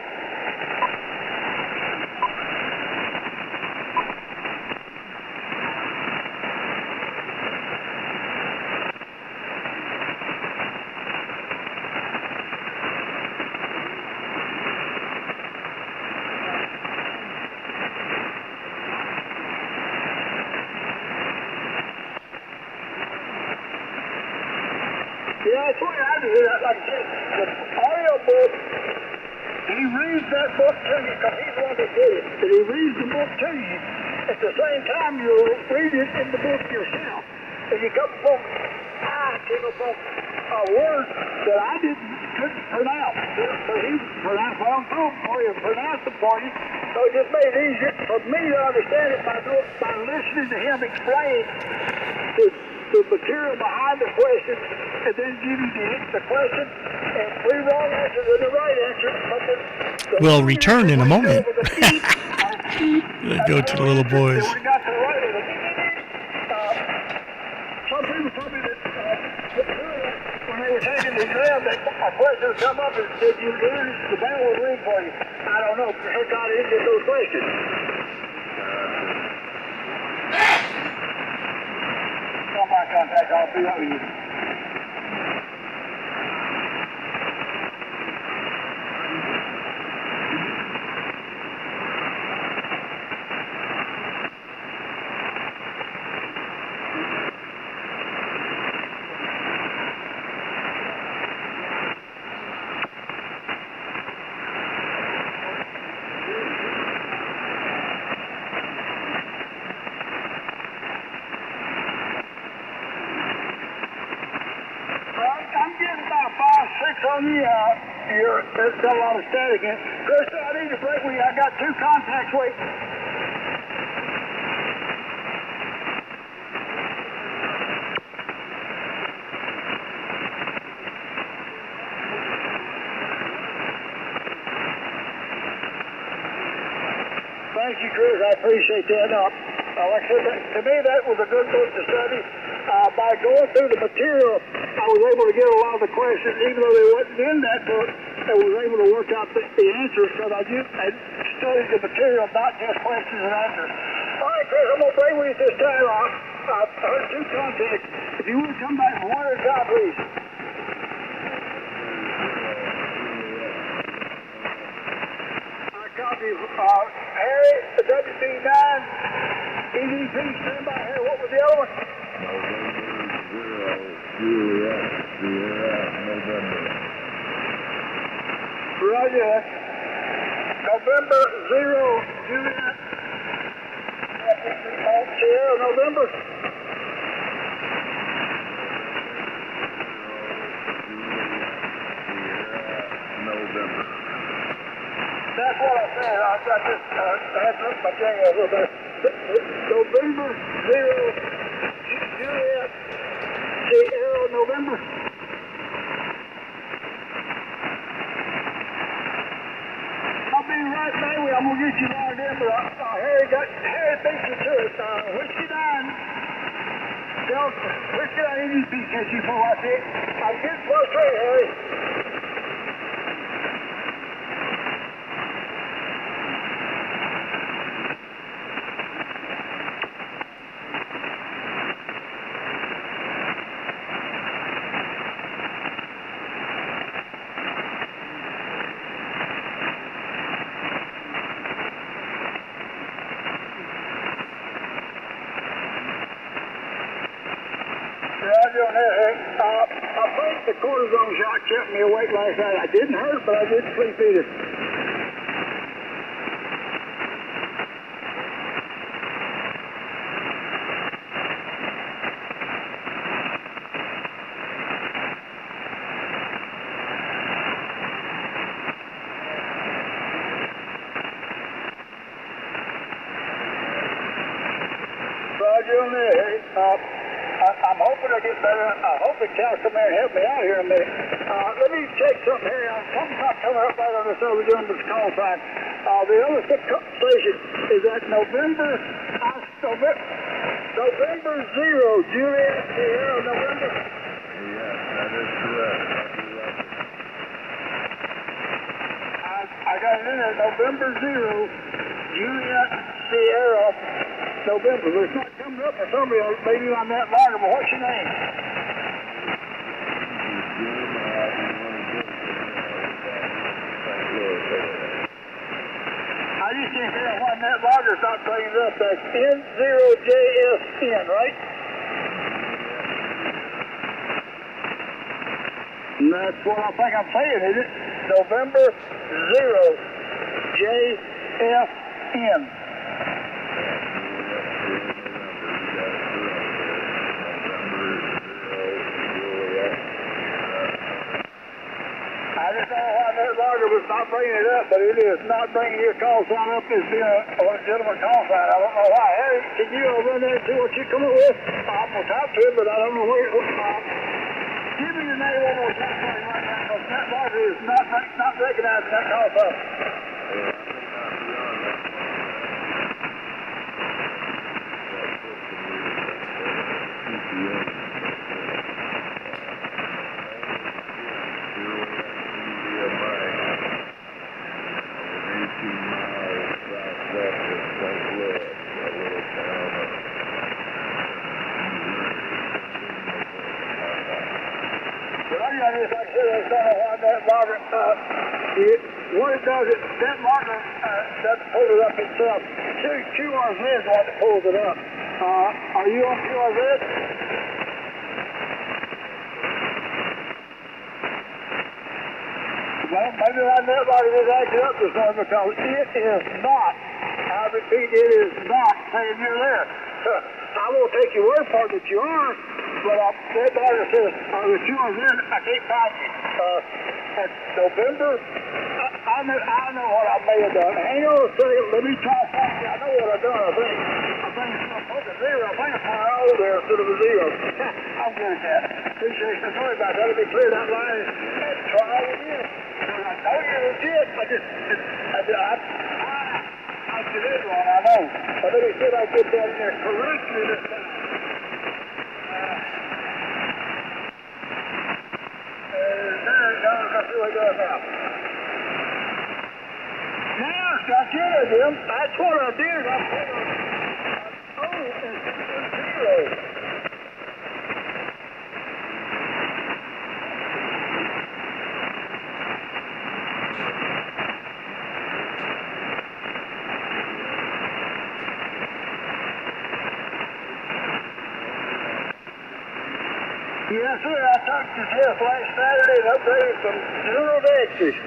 Yeah, that's what I do. Like I said, the audio book, he reads that book to you because he's the one that did it. And he reads the book to you. At the same time, you'll read it in the book yourself. And you come from, came upon a word that I couldn't pronounce. So he pronounced what I'm doing for you and pronounced it for you. So it just made it easier for me to understand it by listening to him explain the material behind the question, and then give you the question, and 3 wrong answers and the right answer. We'll return in a moment. Go to the little boys. Some people told me that when they were taking the exam, that a question would come up and said, you lose, the bell will ring for you. I don't know, because God didn't get those questions. My contact, I'll be up with you. On the there's got a lot of static in it. Chris, I need a break with you. I got 2 contacts waiting. Thank you, Chris. I appreciate that. Like I said, to me, that was a good book to study. By going through the material, I was able to get a lot of the questions, even though they wasn't in that book, I was able to work out the answers because I studied the material, not just questions and answers. All right, Chris, I'm going to play with you this time. I've heard 2 contacts. If you would come back one at a time, please. I copy Harry, the WC9, EDP, stand by here. What was the other one? Roger. November 0, Juliet. Sierra, November. That's what I said. got this. I had to look my thing a little bit. November 0, Juliet, Sierra, November. I'll be right back. I'm going to get you logged in, but Harry beat you to it. Whiskey 9. Whiskey 9, you need to catch you for watch it. I'm getting frustrated, Harry. I think the cortisone shot kept me awake last night. I didn't hurt, but I did sleep either. Roger on there. I'm hoping I get better. I hope the cow come here and help me out here in a minute. Let me check something here. Something's not coming up right on this other gentleman's call sign. The other station is at November 0, Juliet, Sierra, November. Yes, that is correct. I got it in there, November 0, Juliet, Sierra, November. But it's not coming up for somebody else, maybe on that logger, but what's your name? I just can't figure out why that logger's not bringing it up. That's N0JSN, right? And that's what I think I'm saying, is it? November 0, JSN. I just don't know why that logger was not bringing it up, but it is not bringing your call sign up as being a legitimate call sign. I don't know why. Harry, can you run there and see what you come up with? I'm going to talk to him, but I don't know where. Give me your name one more time for you right now, because that logger is not recognizing that call sign. What it does is that logger doesn't pull it up itself. QRZ is the one that pulls it up. Are you on QRZ? Well, maybe that logger is acting up this morning because it is not. I repeat, it is not saying you're there. I won't take your word for it that you are, but that logger says, the QRZ, I can't find you. At November, I know what I may have done. Hang on a second, let me try something. I know what I've done, I think. I put a 0. I think I put an O there instead of a 0. I'm good at that. Appreciate you. Sorry about that. Let me clear that line and try it again. I know you're legit. I did it wrong, I know. But let me see if I get that in there correctly this time. There it goes. Let's see what it does now. Now it's got you in them. That's what I did. I put an O instead of 0. Yes, sir. I took the test last Saturday and upgraded from 0 to X's.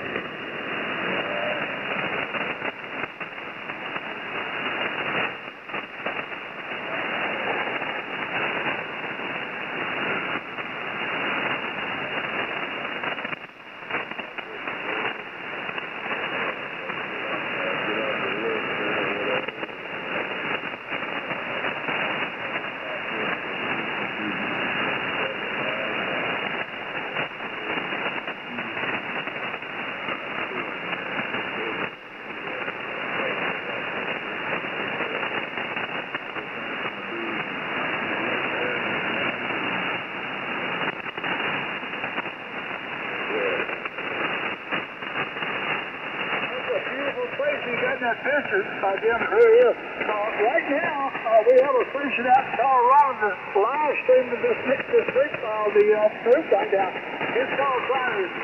picture, Jim, it really is. Right now, we have a station out in Colorado that's live streaming this group, the group right now. It's called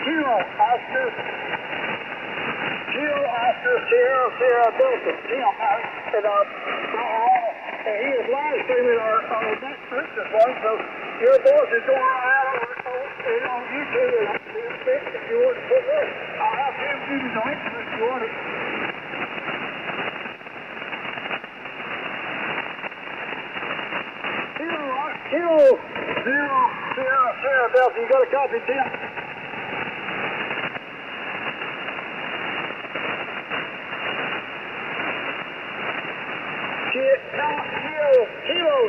Kilo Oscar Sierra Delta. Tim, and he is live streaming our next group this morning, so your voice is going out on YouTube if you want to put this. I'll have Tim give you the link if you want it. Kilo Sierra Delta. You got a copy, Tim? Kilo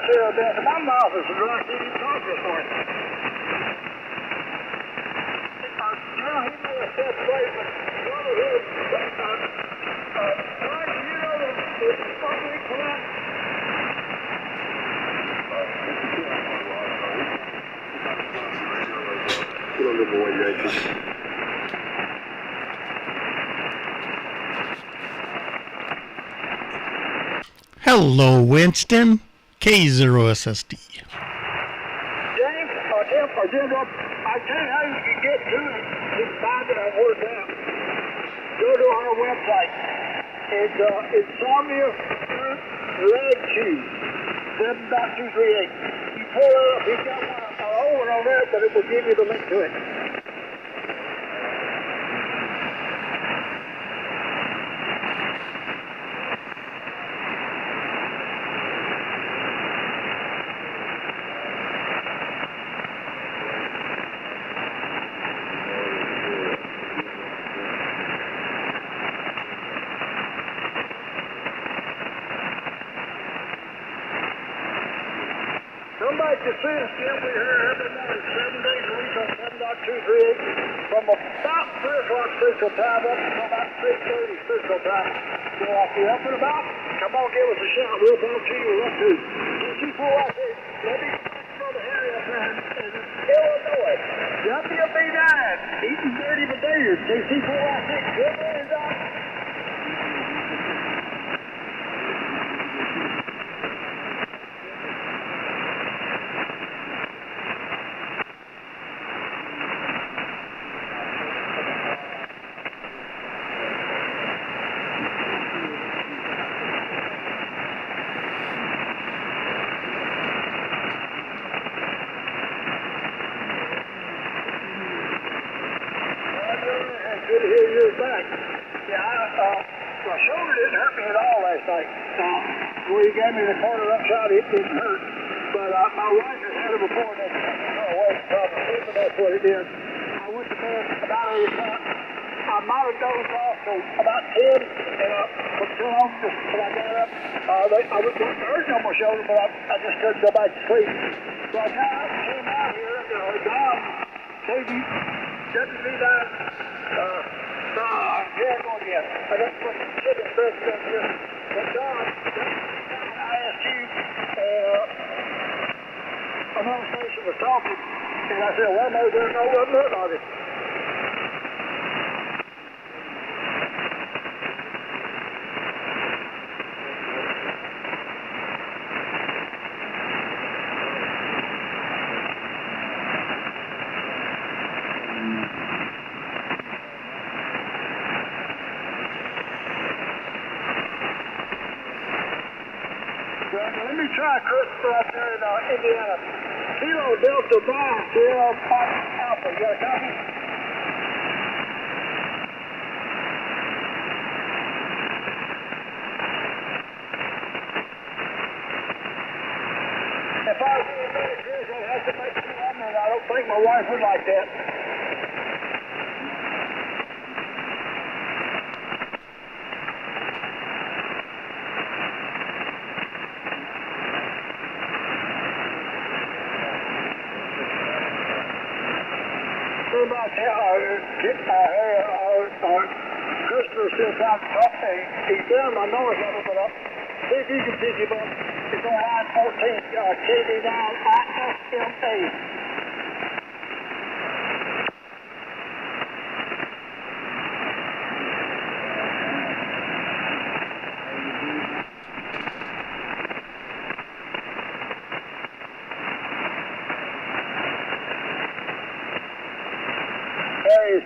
Sierra Delta. My mouth is dry. I can't even talk this morning. He may have said right, but Brotherhood, Mike, you know the public plan. Hello, Winston. K0SSD. James, Jim, I tell you how you can get to it. Just find it on Word out. Go to our website. It's Insomnia Red Shoes 7.238. You pull it up. He's got an old one on there, but it will give you the link to it. Somebody can see us, Jim. We're here every morning, 7 days a week on 7.238 from about 3 o'clock Central Time up until about 6:30 Central Time. So if you're up and about, come on, give us a shout. We'll talk to you. Love to. Let me Brother Harry up there in Illinois. WB9, eating dirty potatoes. KC416. Good morning, Doc. Good to hear yours back. Yeah, my shoulder didn't hurt me at all last night. Where you gave me the corner upshot, it didn't hurt. But my wife has had it before, and that's that's what it did. I went to bed about 8 o'clock. I might have dozed off till about 10, and was still home just when I got up. I was hurting on my shoulder, but I just couldn't go back to sleep. So I got up and came out here, Don, WB9, here I go again. I got to put some chicken breast up here. But Don, ISQ, another station was talking, and I said, well, maybe there's no nothing on it. Let me try Christopher out there in Indiana. Kilo Delta 9, Sierra Alpha. You got a copy? If I was in the Chris, I'd have to make sure I'm in. I don't think my wife would like that. Christopher still trying to talk to me. He found my noise level, but see if you can pick him up. It's on line 14, KD9 ISMA.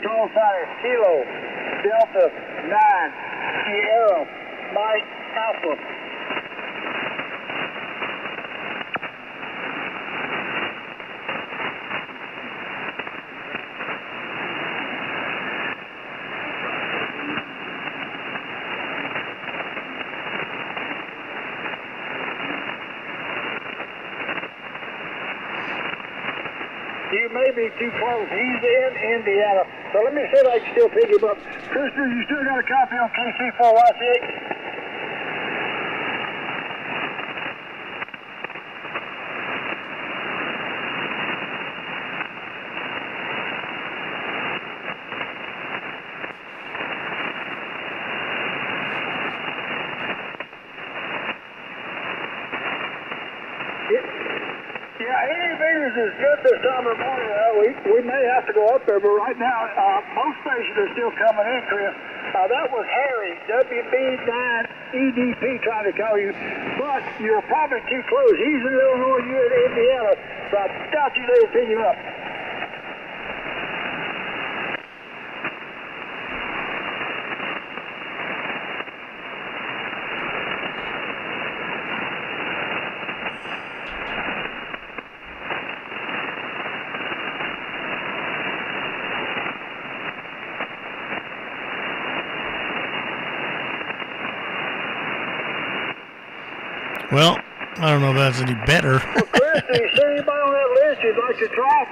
call sign is Kilo Delta 9 Sierra Mike Alpha. You may be too close. He's in Indiana. So let me see if I can still pick him up. Christopher, you still got a copy on KC4YCH? Yeah, 80 meters is good this time of the morning. We may have to go up there, but right now, most stations are still coming in, Chris. That was Harry, WB9EDP, trying to call you, but you're probably too close. He's in Illinois, you're in Indiana, so I doubt you'd able to pick him up. Well, I don't know if that's any better. Well, Chris, do you see anybody on that list you'd like to try?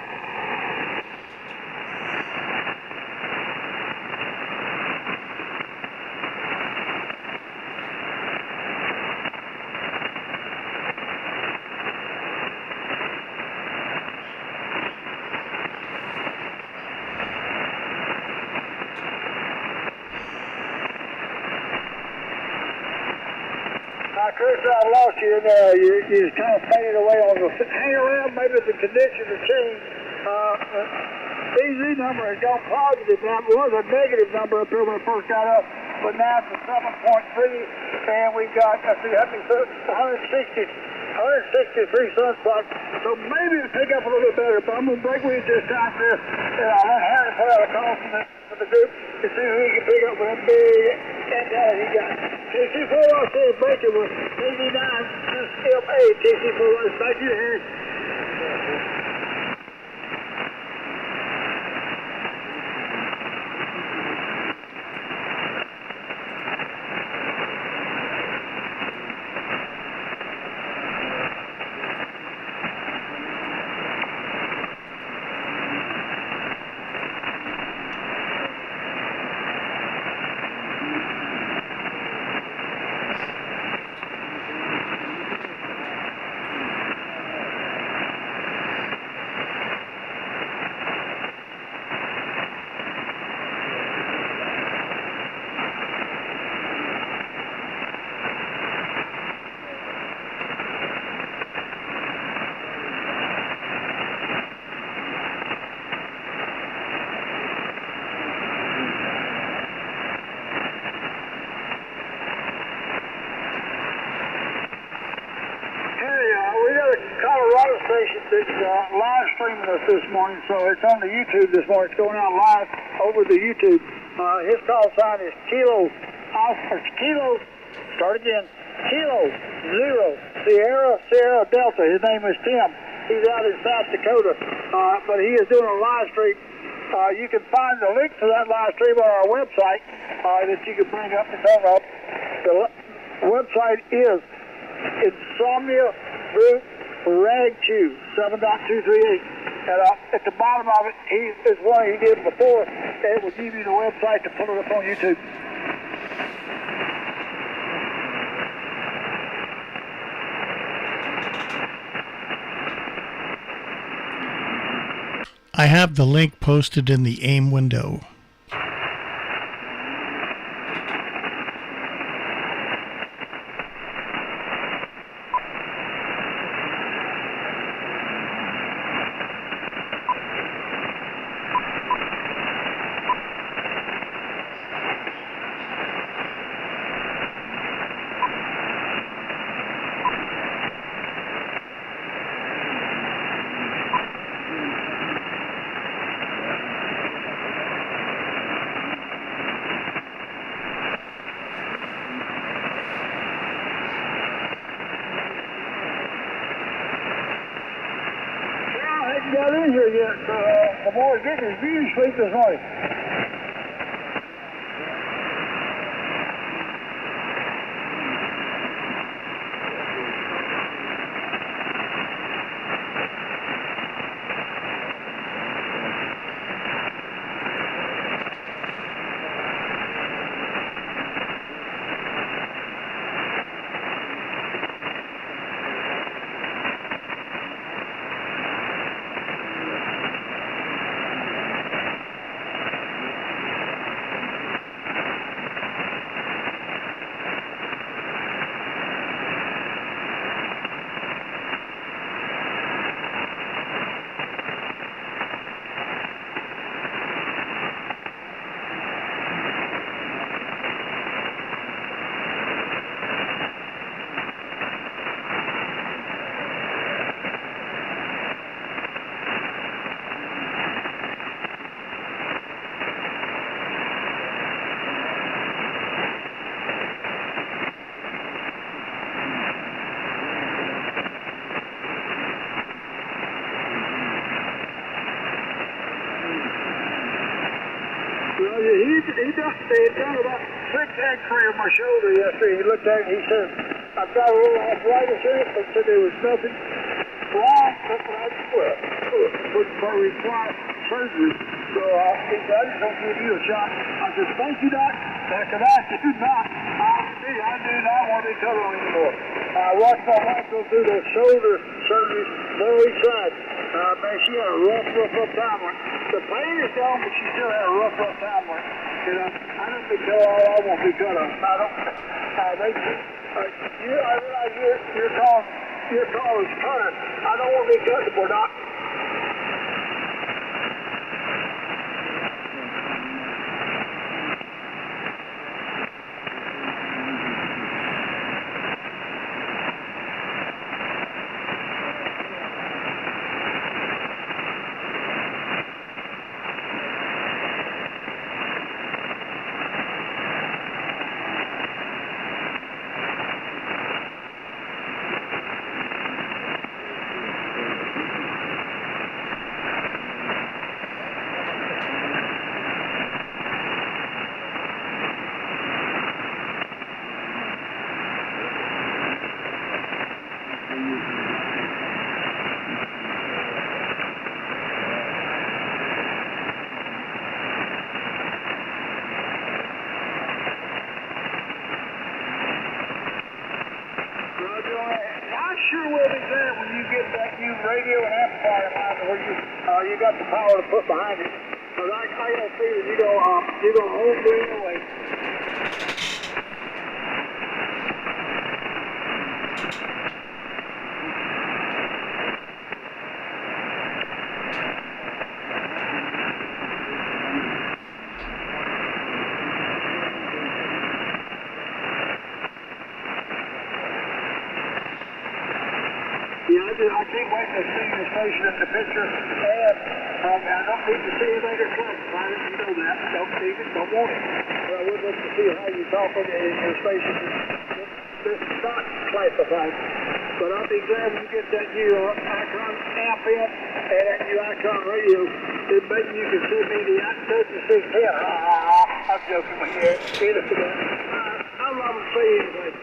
Chris, I lost you in there. You kind of faded away on the... Hang around, maybe the conditions have changed. BZ number has gone positive now. It was a negative number up here when it first got up, but now it's a 7.3, and we got, let's see, 163 sunspots. So maybe it'll pick up a little bit better, but I'm going to break with you this time, Chris, and I'll let Harry put out a call for the group to see who he can pick up with that big antenna he got. KC4 says breaking with KV9, SMA, KC4, back to you, Harry. Colorado station that's live streaming us this morning, so it's on the YouTube this morning. It's going out live over the YouTube. His call sign is Kilo Zero Sierra Delta. His name is Tim. He's out in South Dakota, but he is doing a live stream. You can find the link to that live stream on our website that you can bring up and come up. The website is Insomnia Group Rag Chew 7.238, and at the bottom of it, is one he did before. It will give you the website to pull it up on YouTube. I have the link posted in the AIM window. got in here yet, so the boys getting his beauty sleep this morning. Well, he done about 6 X-ray on my shoulder yesterday. He looked at it and he said, I've got a little arthritis in it, but said there was nothing wrong. That's what I for required surgery. So he said, I just don't give you a shot. I said, thank you, Doc. I do not want to be cut on anymore. I watched my wife go through those shoulder surgeries very tried. Man, she had a rough time with it. The pain is gone, but she still had a rough time with it. You know, I don't think all I want to be cut on. I don't. I realize your call is turn. I don't want to be cut anymore, Doc. I sure will be glad when you get that new radio and amplifier line where you got the power to put behind it. Because I got a feeling you're gonna hold me away. I can't wait to see the station in the picture, and I don't need to see it later classified. You know that. I don't need it, don't want it. But I would like to see how you talk in your station. It's not classified. But I'll be glad when you get that new Icon amp in and that new Icon radio. Then maybe you can send me the 3610. I'm joking with you. I'm not going to say anything.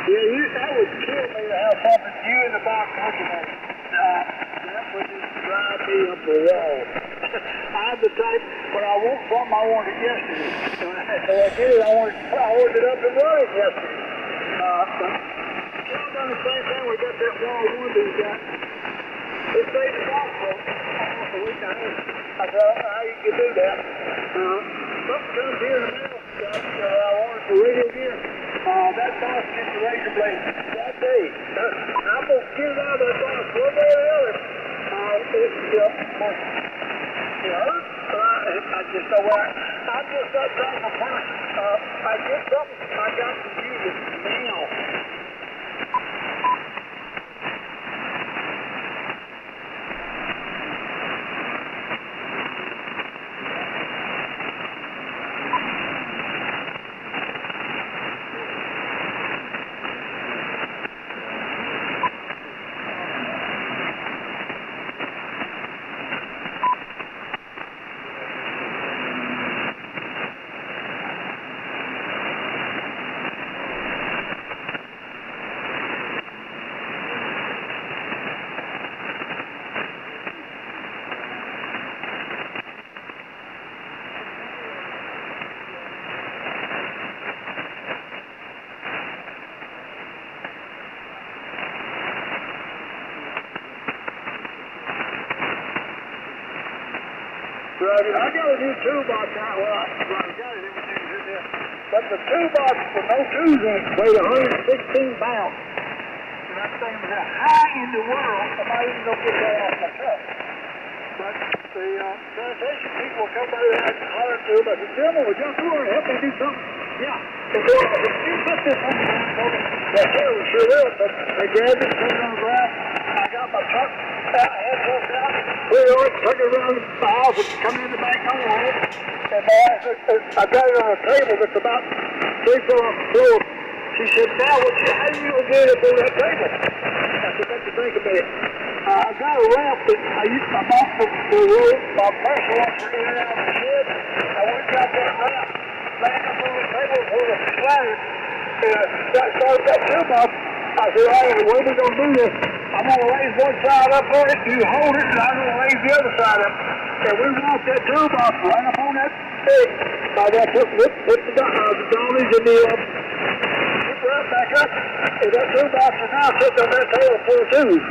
Yeah, that would kill me to have something you in the box looking at it. That would just drive me up the wall. I'm the type, when I want something, I want it yesterday. So I did it, I wanted it up and running yesterday. But y'all done the same thing. We got that wall one that we got. stayed in the hospital almost a week and a half. I said, how you can do that? Something comes here in the mail. I wanted the radio gear. That boss gets the razor blade that day. I'm going to get it out of that boss one way or the other. It hurt, but I just know where I'm just that type of person. I get something, I got to use it now. I got a new toolbox out. Well, I got it, everything's in there. But the toolbox with no tools in it weighed 116 pounds. And that thing was that high in the world. I'm not even going to get that off my truck. But the sanitation people will come by there and holler to him. I said, Jim, would y'all come over and help me do something? Yeah. They said, you put this on the ground for me. Yes, sir, we sure will. But they grabbed it, put it on the ground. I got my truck out, handcuffs out, put it on it, took it around the house, and come in the back door on it. And I got it on a table that's about 3 feet off the floor. She said, now, how you going to get it up on that table? I said, let me think a minute. I got a ramp that I bought the road, my pressure washer in and out of the shed. I went and got that ramp back up on the table with a slider. And I started that toolbox. I said, all right, what are we going to do this? I'm going to raise one side up on it, you hold it, and I'm going to raise the other side up. And we walked that toolbox right up on that thing. I got put the dollies in the right back up, and that toolbox is now sitting on that table full of tools.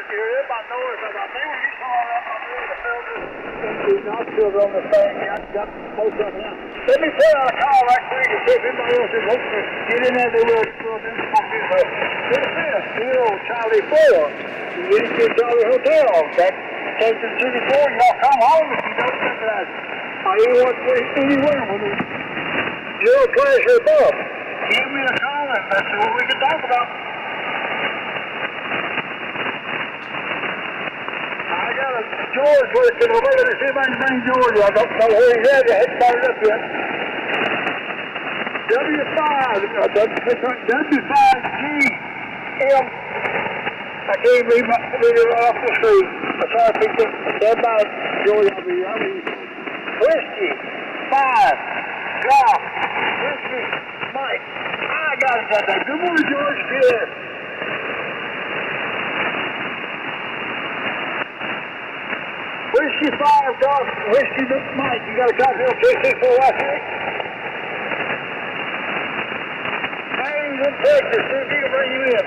You're in my noise. I thought, maybe you saw that up there, the filter. The nostrils on the thing. Got most of them now. Let me put out a call right quick and see if anybody else is looking to get in there. They will do this. Zero Charlie 4. You get to Charlie Hotel. That's Station 34. Y'all come home if you don't recognize it. Anywhere when it's zero class or above. Give me a call and that's what we can talk about. George working over there. See if I can bring George. I don't know where he's at. I haven't started up yet. W5G-M. I can't read it off the screen. I'm sorry, people. Stand by, George. I'll be Whiskey 5 Golf Whiskey Mike. I got it. Good morning, George. Good. Whiskey 5 Golf Whiskey Mike. You got a copy of K64 last week? Haynes in Texas. See if he can bring you in.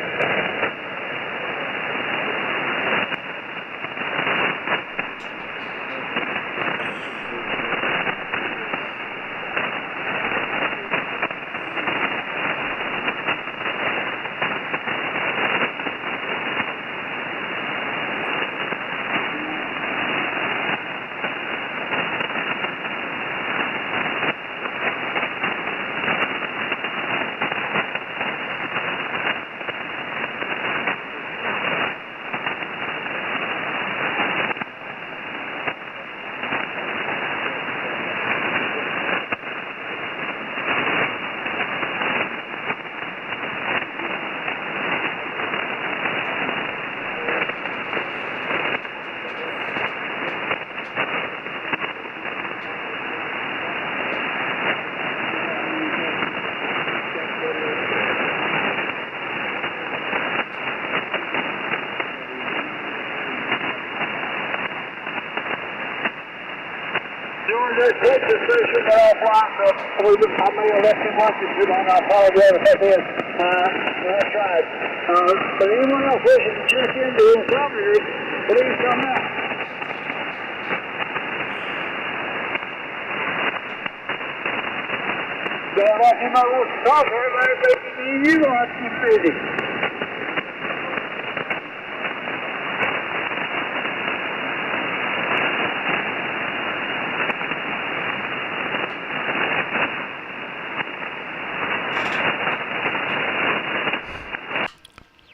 that Texas station went offline, so I may have left him watching too long. I apologize if I did. I tried. But anyone else wishing to check into Insomnia, please come out. So I want him out to talk to everybody, but you are too busy.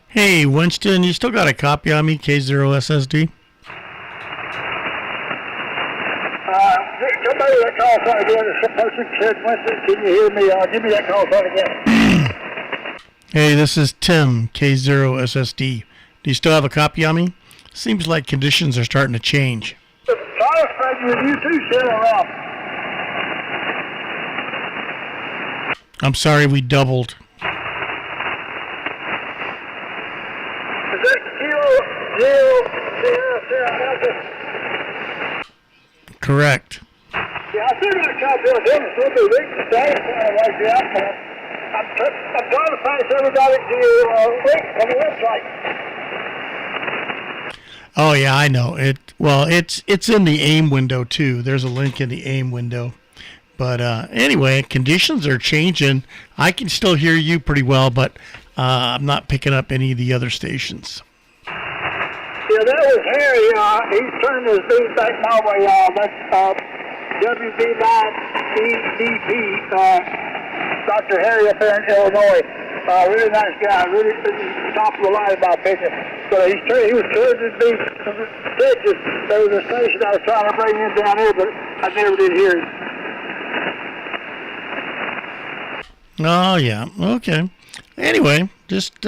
Hey, Winston, you still got a copy on me, K0 SSD? Somebody that call sign again. Some person said, Winston, can you hear me? Give me that call sign again. Hey, this is Tim, K0 SSD. Do you still have a copy on me? Seems like conditions are starting to change. The fire spreading with you too, Sarah off. I'm sorry we doubled. Is that Kilo 0 Correct. Yeah, I still got a copy of him. It's a little bit weak today. Like the outcome. I'm trying to pass everybody to your link on the website. Oh yeah, I know it. Well, it's in the AIM window too. There's a link in the AIM window. But anyway, conditions are changing. I can still hear you pretty well, but I'm not picking up any of the other stations. Yeah, that was Harry. He's turning his beat back my way. That's WB9EDP, Dr. Harry up there in Illinois. Really nice guy. Really top of the line, in my opinion. But he was turning his beat from Texas. There was a station I was trying to bring in down here, but I never did hear it. Oh yeah, okay. Anyway, just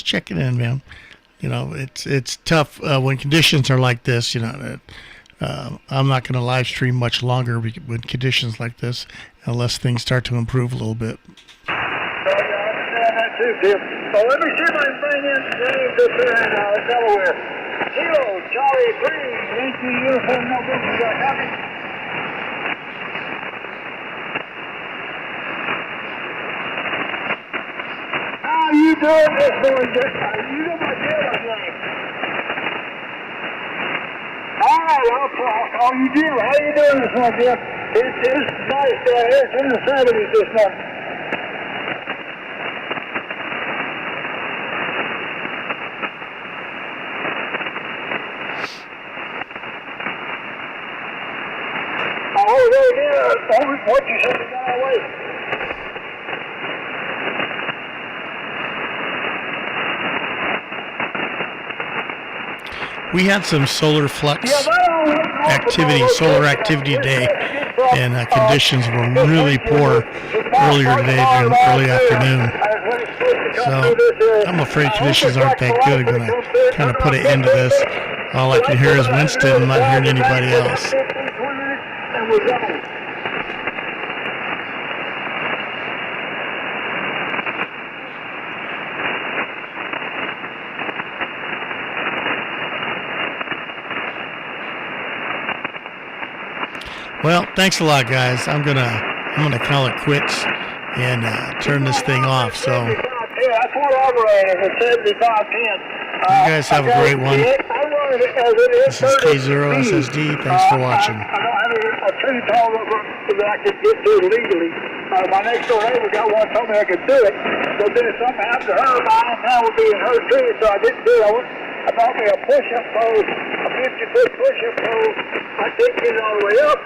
checking in, man. You know, it's tough when conditions are like this. You know, I'm not going to live stream much longer with conditions like this, unless things start to improve a little bit. I understand that too, Tim. Well, let me see if I can bring in James up there in Delaware. Kilo, Charlie 3, Yankee uniform number. You got a copy? How you doing this morning, Dick? You know my deal name. All right, I'll call you Jim. How you doing this morning, Jim? It's nice down here. It's in the 70s this morning. Oh, there it is. What you said is on our way. We had some solar flux activity, solar activity today, and conditions were really poor earlier today during early afternoon. So I'm afraid conditions aren't that good. I'm going to kind of put an end to this. All I can hear is Winston. I'm not hearing anybody else. Well, thanks a lot, guys. I'm gonna call it quits and turn this thing off. So Yeah, that's what I'm running. It's 7510. You guys have a great one. This is K0 SSD. Thanks for watching. I don't have a tree tall that I could get to legally. My next door neighbor got one, told me I could do it. So then if something happened to her, mine now would be in her tree, so I didn't do it. I bought me a push-up pole, a 50-foot push-up pole. I didn't get it all the way up.